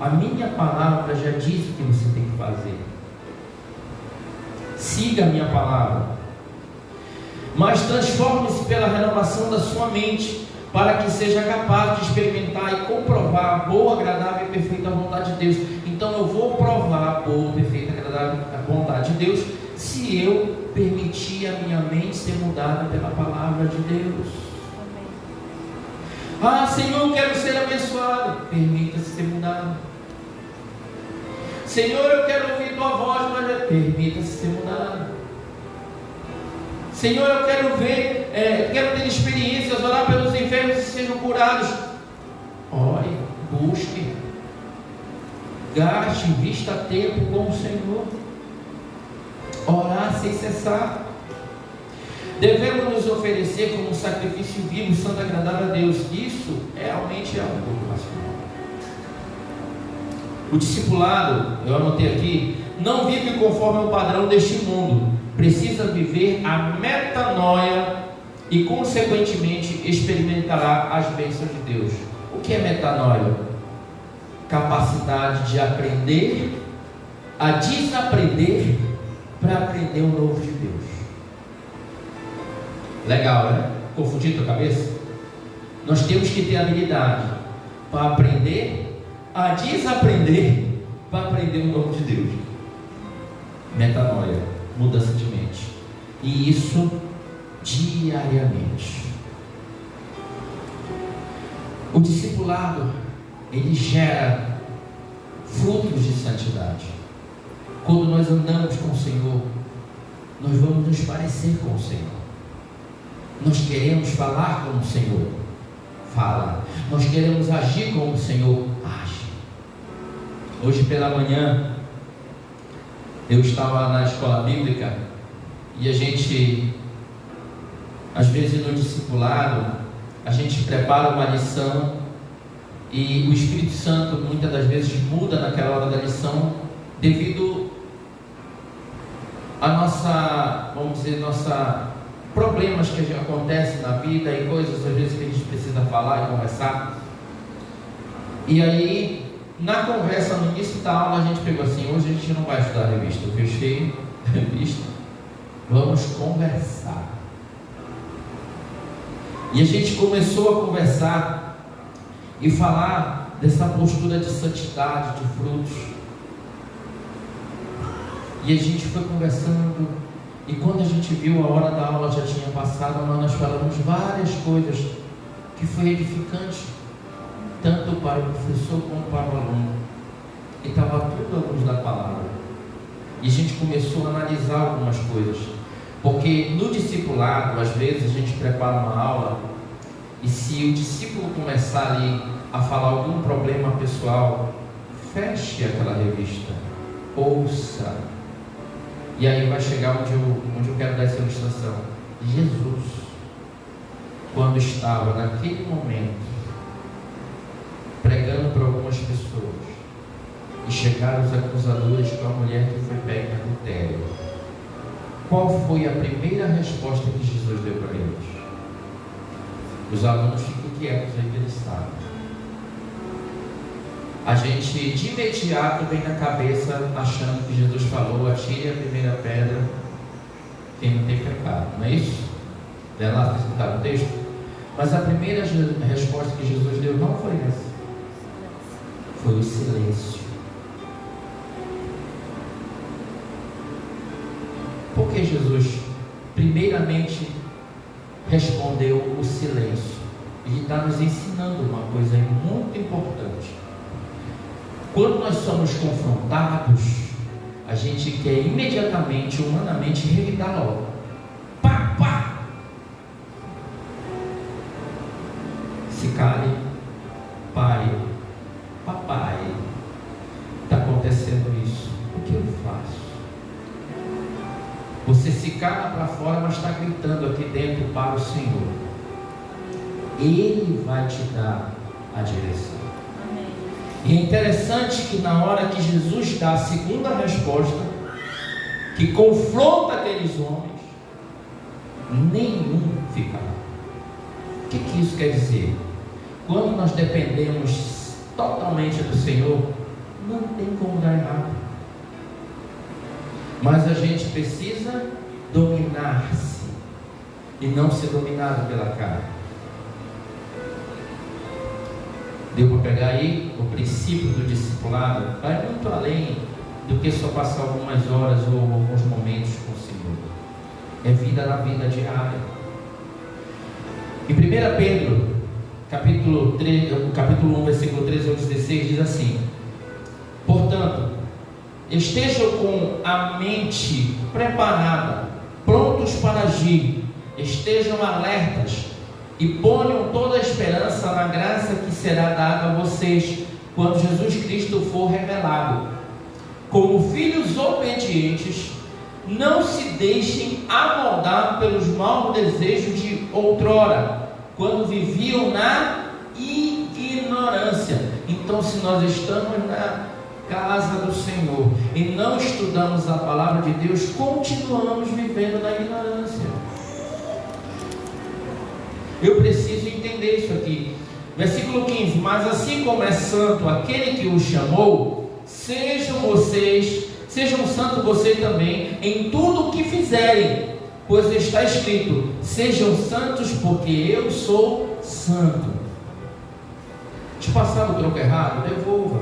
A minha palavra já diz o que você tem que fazer. Siga a minha palavra. Mas transforme-se pela renovação da sua mente, para que seja capaz de experimentar e comprovar a boa, agradável e perfeita vontade de Deus. Então eu vou provar a boa, perfeita e agradável vontade de Deus, se eu permitir a minha mente ser mudada pela palavra de Deus. Amém. Ah, Senhor, eu quero ser abençoado. Permita-se ser mudado. Senhor, eu quero ouvir tua voz, mas permita-se ser mudado. Senhor, eu quero ver, quero ter experiências, orar pelos enfermos e sejam curados. Ore, busque, gaste, invista tempo com o Senhor. Orar sem cessar. Devemos nos oferecer como um sacrifício vivo, santo, agradável a Deus. Isso realmente é um culto racional. O discipulado, eu anotei aqui, não vive conforme o padrão deste mundo. Precisa viver a metanoia e, consequentemente, experimentará as bênçãos de Deus. O que é metanoia? Capacidade de aprender a desaprender para aprender o novo de Deus. Legal, né? Confundiu tua cabeça? Nós temos que ter habilidade para aprender a desaprender para aprender o novo de Deus. Metanoia, mudança de mente. E isso diariamente. O discipulado, ele gera frutos de santidade. Quando nós andamos com o Senhor, nós vamos nos parecer com o Senhor. Nós queremos falar como o Senhor fala. Nós queremos agir como o Senhor age. Hoje pela manhã, eu estava na escola bíblica e a gente, às vezes no discipulado, a gente prepara uma lição e o Espírito Santo muitas das vezes muda naquela hora da lição devido a nossa, vamos dizer, problemas que acontecem na vida e coisas às vezes que a gente precisa falar e conversar. E aí, na conversa, no início da aula, a gente pegou assim: hoje a gente não vai estudar a revista. Eu fechei a revista, vamos conversar. E a gente começou a conversar e falar dessa postura de santidade, de frutos. E a gente foi conversando, e quando a gente viu, a hora da aula já tinha passado, mas nós falamos várias coisas que foi edificante, tanto para o professor como para o aluno. E estava tudo à luz da palavra. E a gente começou a analisar algumas coisas. Porque no discipulado, às vezes a gente prepara uma aula, e se o discípulo começar ali a falar algum problema pessoal, feche aquela revista, ouça. E aí vai chegar onde eu quero dar essa ilustração. Jesus, quando estava naquele momento pregando para algumas pessoas, e chegaram os acusadores com a mulher que foi pega em adultério, qual foi a primeira resposta que Jesus deu para eles? Os alunos ficam quietos aí que eles sabem. A gente de imediato vem na cabeça achando que Jesus falou: atire a primeira pedra quem não tem pecado, não é isso? É lá está escrito no texto. Mas a primeira resposta que Jesus deu não foi essa, foi o silêncio. Por que Jesus primeiramente respondeu o silêncio? Ele está nos ensinando uma coisa muito importante. Quando nós somos confrontados, a gente quer imediatamente, humanamente, revidar logo. Pá, pá! Se cale, pai, papai, está acontecendo isso, o que eu faço? Você se cala para fora, mas está gritando aqui dentro para o Senhor. Ele vai te dar a direção. E é interessante que na hora que Jesus dá a segunda resposta, que confronta aqueles homens, nenhum fica lá. O que isso quer dizer? Quando nós dependemos totalmente do Senhor, não tem como dar errado. Mas a gente precisa dominar-se e não ser dominado pela carne. Deu para pegar aí? O princípio do discipulado vai muito além do que só passar algumas horas ou alguns momentos com o Senhor. É vida na vida diária. Em 1 Pedro, capítulo 1, versículo 13 ao 16, diz assim: portanto, estejam com a mente preparada, prontos para agir, estejam alertas e ponham toda a esperança na graça que será dada a vocês quando Jesus Cristo for revelado. Como filhos obedientes, não se deixem amoldar pelos maus desejos de outrora, quando viviam na ignorância. Então, se nós estamos na casa do Senhor e não estudamos a palavra de Deus, continuamos vivendo na ignorância. Eu preciso entender isso aqui. Versículo 15: mas assim como é santo aquele que o chamou, sejam santos vocês também em tudo o que fizerem, pois está escrito: sejam santos porque eu sou santo. Te passaram o troco errado? Devolva.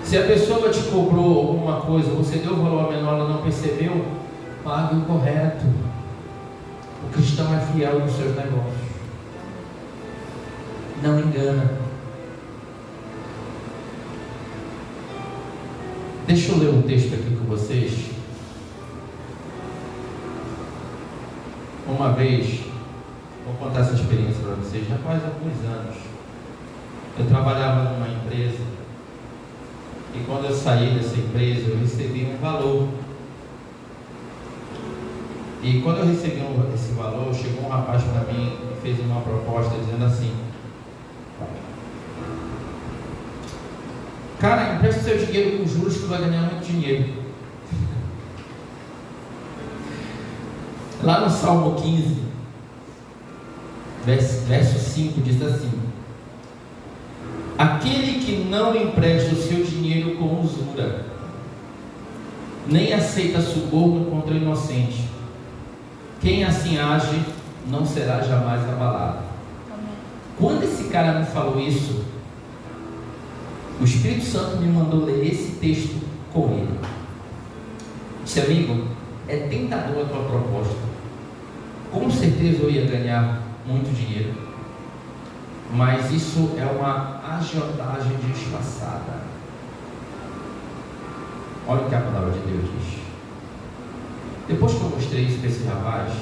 Se a pessoa te cobrou alguma coisa, você deu valor menor, ela não percebeu, pague o correto. O cristão é fiel nos seus negócios, não engana. Deixa eu ler um texto aqui com vocês. Uma vez, vou contar essa experiência para vocês. Já faz alguns anos, eu trabalhava numa empresa, e quando eu saí dessa empresa, eu recebi um valor. E quando eu recebi esse valor, chegou um rapaz para mim e fez uma proposta dizendo assim: cara, empresta seu dinheiro com juros que tu vai ganhar muito dinheiro. Lá no Salmo 15, verso 5, diz assim: aquele que não empresta o seu dinheiro com usura, nem aceita suborno contra o inocente, quem assim age não será jamais abalado. Quando esse cara me falou isso, o Espírito Santo me mandou ler esse texto com ele. Disse: amigo, é tentador a tua proposta. Com certeza eu ia ganhar muito dinheiro, mas isso é uma agiotagem disfarçada. Olha o que a palavra de Deus diz. Depois que eu mostrei isso para esse rapaz,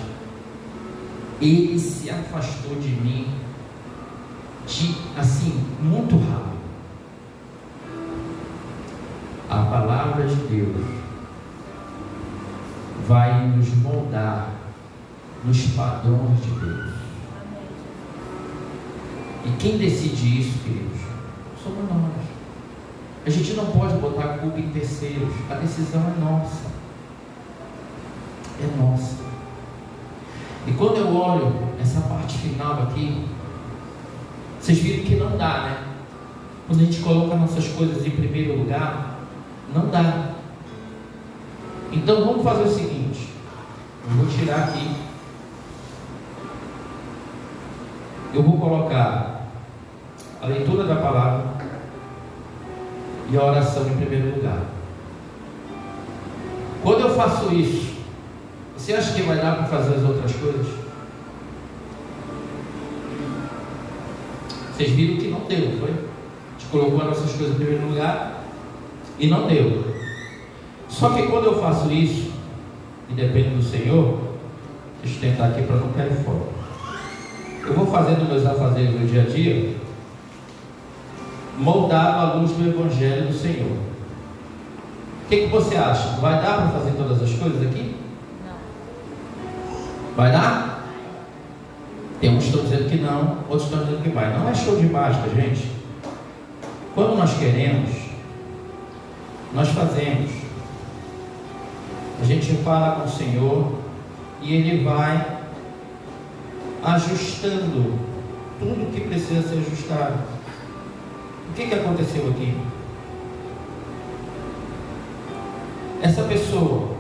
ele se afastou de mim assim, muito rápido. A palavra de Deus vai nos moldar nos padrões de Deus. E quem decide isso, queridos, somos nós. A gente não pode botar a culpa em terceiros. A decisão é nossa. É nossa. E quando eu olho essa parte final aqui, vocês viram que não dá, né? Quando a gente coloca nossas coisas em primeiro lugar, não dá. Então vamos fazer o seguinte: eu vou tirar aqui, eu vou colocar a leitura da palavra e a oração em primeiro lugar. Quando eu faço isso, você acha que vai dar para fazer as outras coisas? Vocês viram que não deu, não foi? A gente colocou as nossas coisas em primeiro lugar e não deu. Só que quando eu faço isso, e depende do Senhor, deixa eu tentar aqui para não cair fora. Eu vou fazendo meus afazeres no dia a dia, moldado à luz do Evangelho do Senhor. O que você acha? Vai dar para fazer todas as coisas aqui? Não. Vai dar? Tem uns que estão dizendo que não, outros estão dizendo que vai. Não é show de mágica, gente. Quando nós queremos, nós fazemos. A gente fala com o Senhor e Ele vai ajustando tudo que precisa ser ajustado. O que aconteceu aqui? Essa pessoa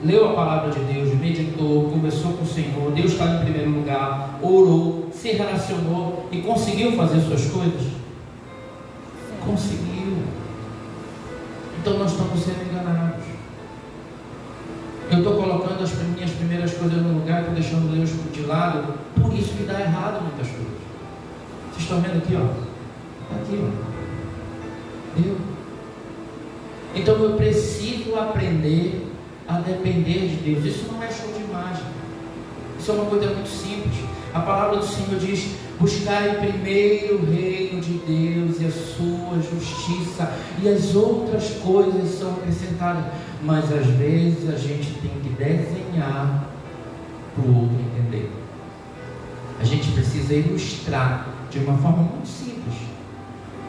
leu a palavra de Deus, meditou, conversou com o Senhor, Deus está em primeiro lugar, orou, se relacionou e conseguiu fazer suas coisas? Conseguiu. Então nós estamos sendo enganados. Eu estou colocando as minhas primeiras coisas no lugar, estou deixando Deus de lado, por isso que dá errado muitas coisas. Vocês estão vendo aqui, ó? Aqui, deu. Então eu preciso aprender a depender de Deus. Isso não é show de mágica. Isso é uma coisa muito simples. A palavra do Senhor diz: buscai primeiro o reino de Deus e a sua justiça, e as outras coisas são acrescentadas. Mas às vezes a gente tem que desenhar para o outro entender. A gente precisa ilustrar de uma forma muito simples.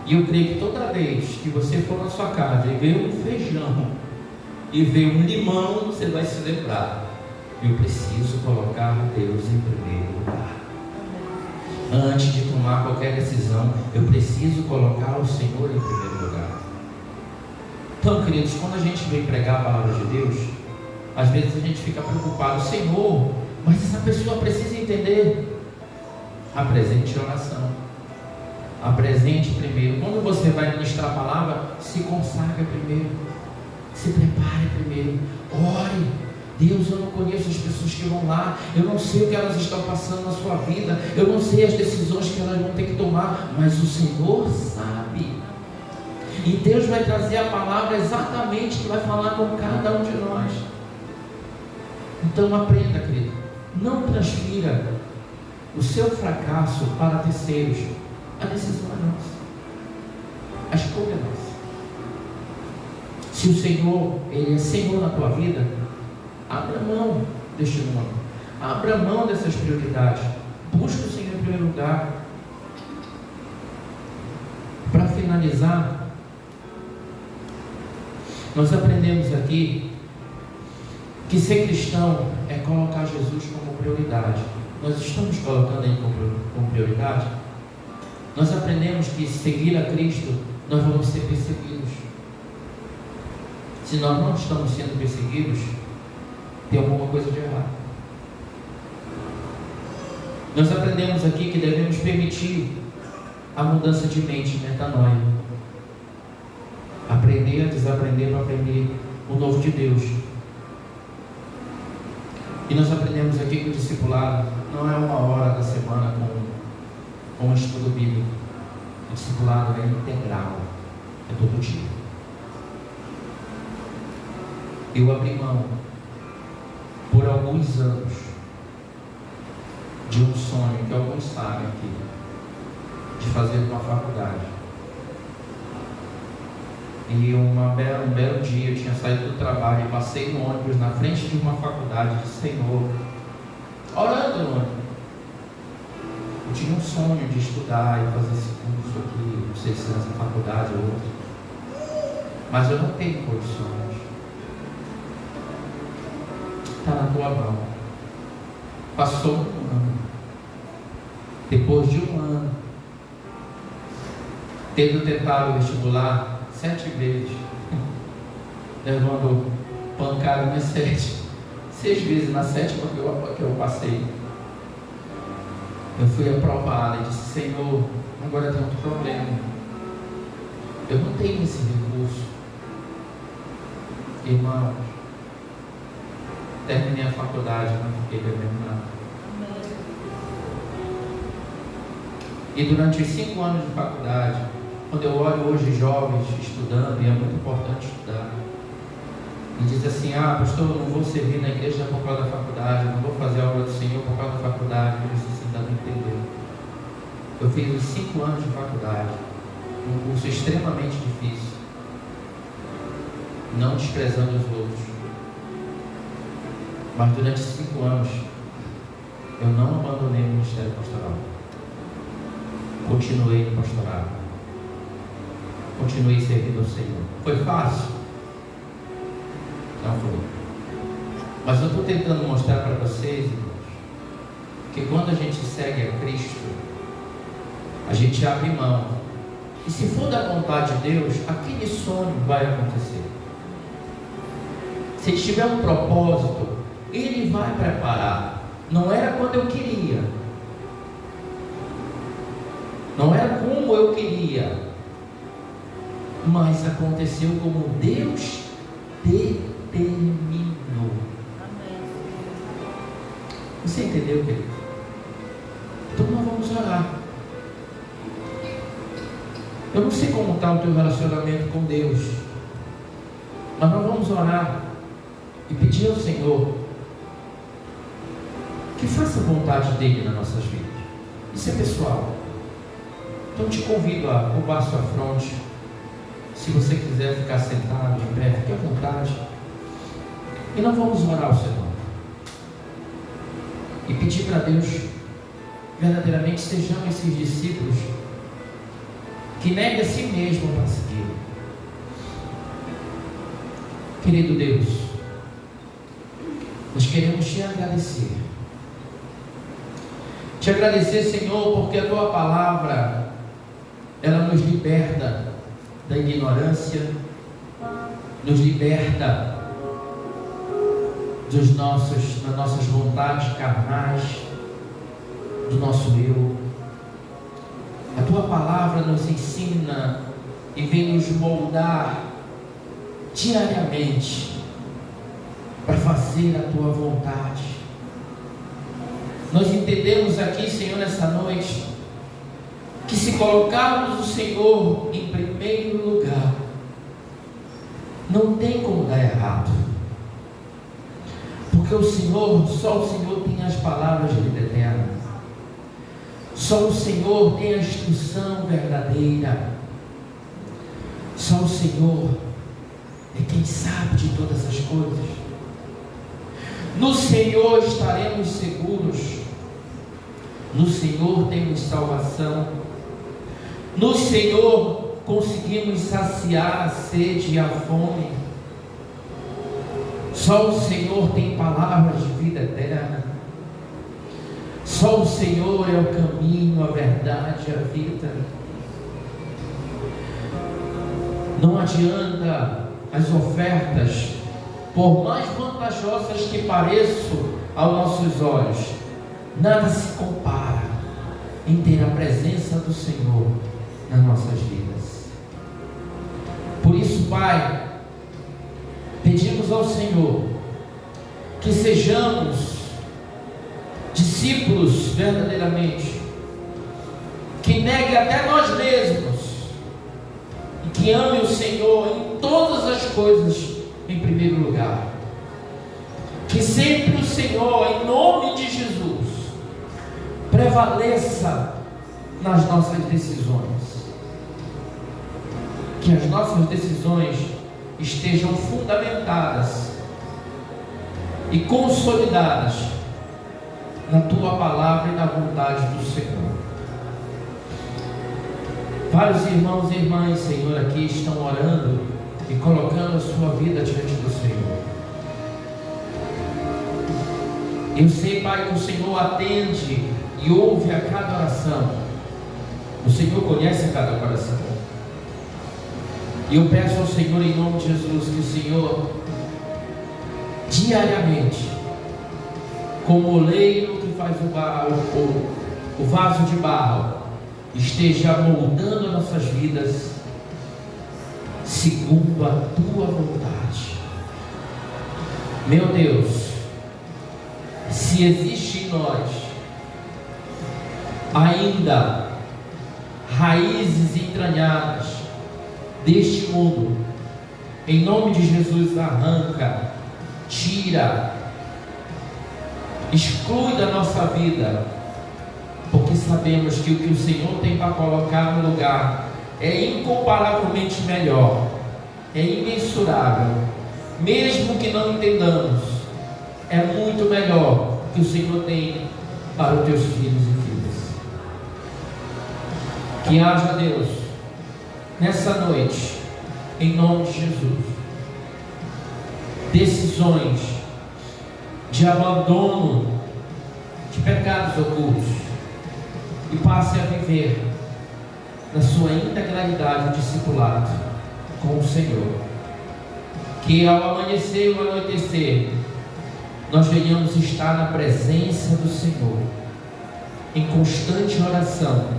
E eu creio que toda vez que você for na sua casa e ver um feijão e ver um limão, você vai se lembrar: eu preciso colocar Deus em primeiro lugar. Antes de tomar qualquer decisão, eu preciso colocar o Senhor em primeiro lugar. Então, queridos, quando a gente vem pregar a palavra de Deus, às vezes a gente fica preocupado: Senhor, mas essa pessoa precisa entender. Apresente oração. Apresente primeiro. Quando você vai ministrar a palavra, se consagre primeiro. Se prepare primeiro. Ore. Deus, eu não conheço as pessoas que vão lá, eu não sei o que elas estão passando na sua vida, eu não sei as decisões que elas vão ter que tomar, mas o Senhor sabe. E Deus vai trazer a palavra exatamente que vai falar com cada um de nós. Então aprenda, querido, não transfira o seu fracasso para terceiros. A decisão é nossa, a escolha é nossa. Se o Senhor, Ele é Senhor na tua vida, abra mão deste nome, abra mão dessas prioridades, busca o Senhor em primeiro lugar. Para finalizar, nós aprendemos aqui que ser cristão é colocar Jesus como prioridade. Nós estamos colocando Ele como prioridade. Nós aprendemos que seguir a Cristo, nós vamos ser perseguidos. Se nós não estamos sendo perseguidos, tem alguma coisa de errado. Nós aprendemos aqui que devemos permitir a mudança de mente, metanoia. Aprender a desaprender para aprender o novo de Deus. E nós aprendemos aqui que o discipulado não é uma hora da semana com um estudo bíblico. O discipulado é integral, é todo dia. Eu abri mão por alguns anos de um sonho que alguns sabem aqui, de fazer uma faculdade. E um belo dia eu tinha saído do trabalho e passei no ônibus na frente de uma faculdade de Senhor, orando no ônibus. Eu tinha um sonho de estudar e fazer esse curso aqui, não sei se nessa faculdade ou outra, mas eu não tenho condições. Está na tua mão. Passou um ano. Depois de um ano, tendo tentado o vestibular 7 vezes, levando pancada nas 7, 6 vezes na 7ª que eu passei, eu fui aprovado e disse: Senhor, agora tem outro problema. Eu não tenho esse recurso. Irmãos, terminei a faculdade, não fiquei devendo nada. E durante os 5 anos de faculdade, quando eu olho hoje jovens estudando, e é muito importante estudar, e diz assim: ah, pastor, eu não vou servir na igreja por causa da faculdade, eu não vou fazer a obra do Senhor por causa da faculdade. Eu preciso dar para entender. Eu fiz os 5 anos de faculdade, um curso extremamente difícil, não desprezando os outros, mas durante 5 anos eu não abandonei o ministério pastoral. Continuei no pastorado, continuei servindo ao Senhor. Foi fácil? Não foi. Mas eu estou tentando mostrar para vocês, irmãos, que quando a gente segue a Cristo, a gente abre mão. E se for da vontade de Deus, aquele sonho vai acontecer. Se tiver um propósito, Ele vai preparar. Não era quando eu queria, não era como eu queria, mas aconteceu como Deus determinou. Você entendeu, querido? Então nós vamos orar. Eu não sei como está o teu relacionamento com Deus, mas nós vamos orar e pedir ao Senhor que faça a vontade dEle nas nossas vidas. Isso é pessoal. Então te convido a curvar sua fronte. Se você quiser ficar sentado, de pé, fique à vontade. E nós vamos orar ao Senhor e pedir para Deus, verdadeiramente sejamos esses discípulos que negam a si mesmo para seguir. Querido Deus, nós queremos te agradecer. Te agradecer, Senhor, porque a tua palavra, ela nos liberta da ignorância, nos liberta das nossas vontades carnais, do nosso eu. A tua palavra nos ensina e vem nos moldar diariamente para fazer a tua vontade. Nós entendemos aqui, Senhor, nessa noite, que se colocarmos o Senhor em primeiro lugar, não tem como dar errado, porque o Senhor, só o Senhor tem as palavras de vida eterna, só o Senhor tem a instrução verdadeira, só o Senhor é quem sabe de todas as coisas. No Senhor estaremos seguros, no Senhor temos salvação, no Senhor conseguimos saciar a sede e a fome. Só o Senhor tem palavras de vida eterna. Só o Senhor é o caminho, a verdade, a vida. Não adianta as ofertas, por mais vantajosas que pareçam aos nossos olhos, nada se compara em ter a presença do Senhor nas nossas vidas. Por isso, Pai, pedimos ao Senhor que sejamos discípulos verdadeiramente, que negue até nós mesmos e que ame o Senhor em todas as coisas em primeiro lugar. Que sempre o Senhor, em nome de Jesus, prevaleça nas nossas decisões. Que as nossas decisões estejam fundamentadas e consolidadas na tua palavra e na vontade do Senhor. Vários irmãos e irmãs, Senhor, aqui estão orando e colocando a sua vida diante do Senhor. Eu sei, Pai, que o Senhor atende e ouve a cada oração. O Senhor conhece a cada coração. E eu peço ao Senhor, em nome de Jesus, que o Senhor diariamente, como o oleiro que faz o vaso de barro, esteja moldando nossas vidas segundo a tua vontade. Meu Deus, se existe em nós ainda raízes entranhadas deste mundo, em nome de Jesus, arranca, tira, exclui da nossa vida, porque sabemos que o que o Senhor tem para colocar no lugar é incomparavelmente melhor, é imensurável, mesmo que não entendamos, é muito melhor que o Senhor tem para os teus filhos e filhas. Que haja, Deus, nessa noite, em nome de Jesus, decisões de abandono de pecados ocultos e passe a viver na sua integralidade o discipulado com o Senhor. Que ao amanhecer e ao anoitecer nós venhamos estar na presença do Senhor, em constante oração,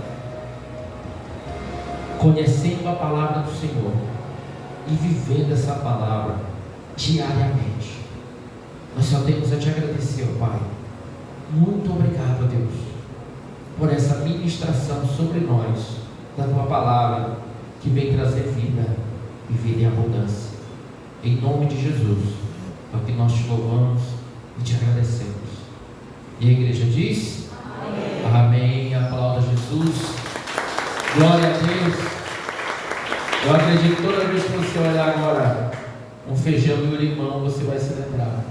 conhecendo a palavra do Senhor e vivendo essa palavra diariamente. Nós só temos a te agradecer, Pai. Muito obrigado, Deus, por essa ministração sobre nós, da tua palavra, que vem trazer vida e vida em abundância. Em nome de Jesus, é o que nós te louvamos e te agradecemos. E a igreja diz: amém. Amém. Aplauda Jesus. Glória a Deus. Eu acredito que toda vez que você olhar agora um feijão e um limão, você vai se lembrar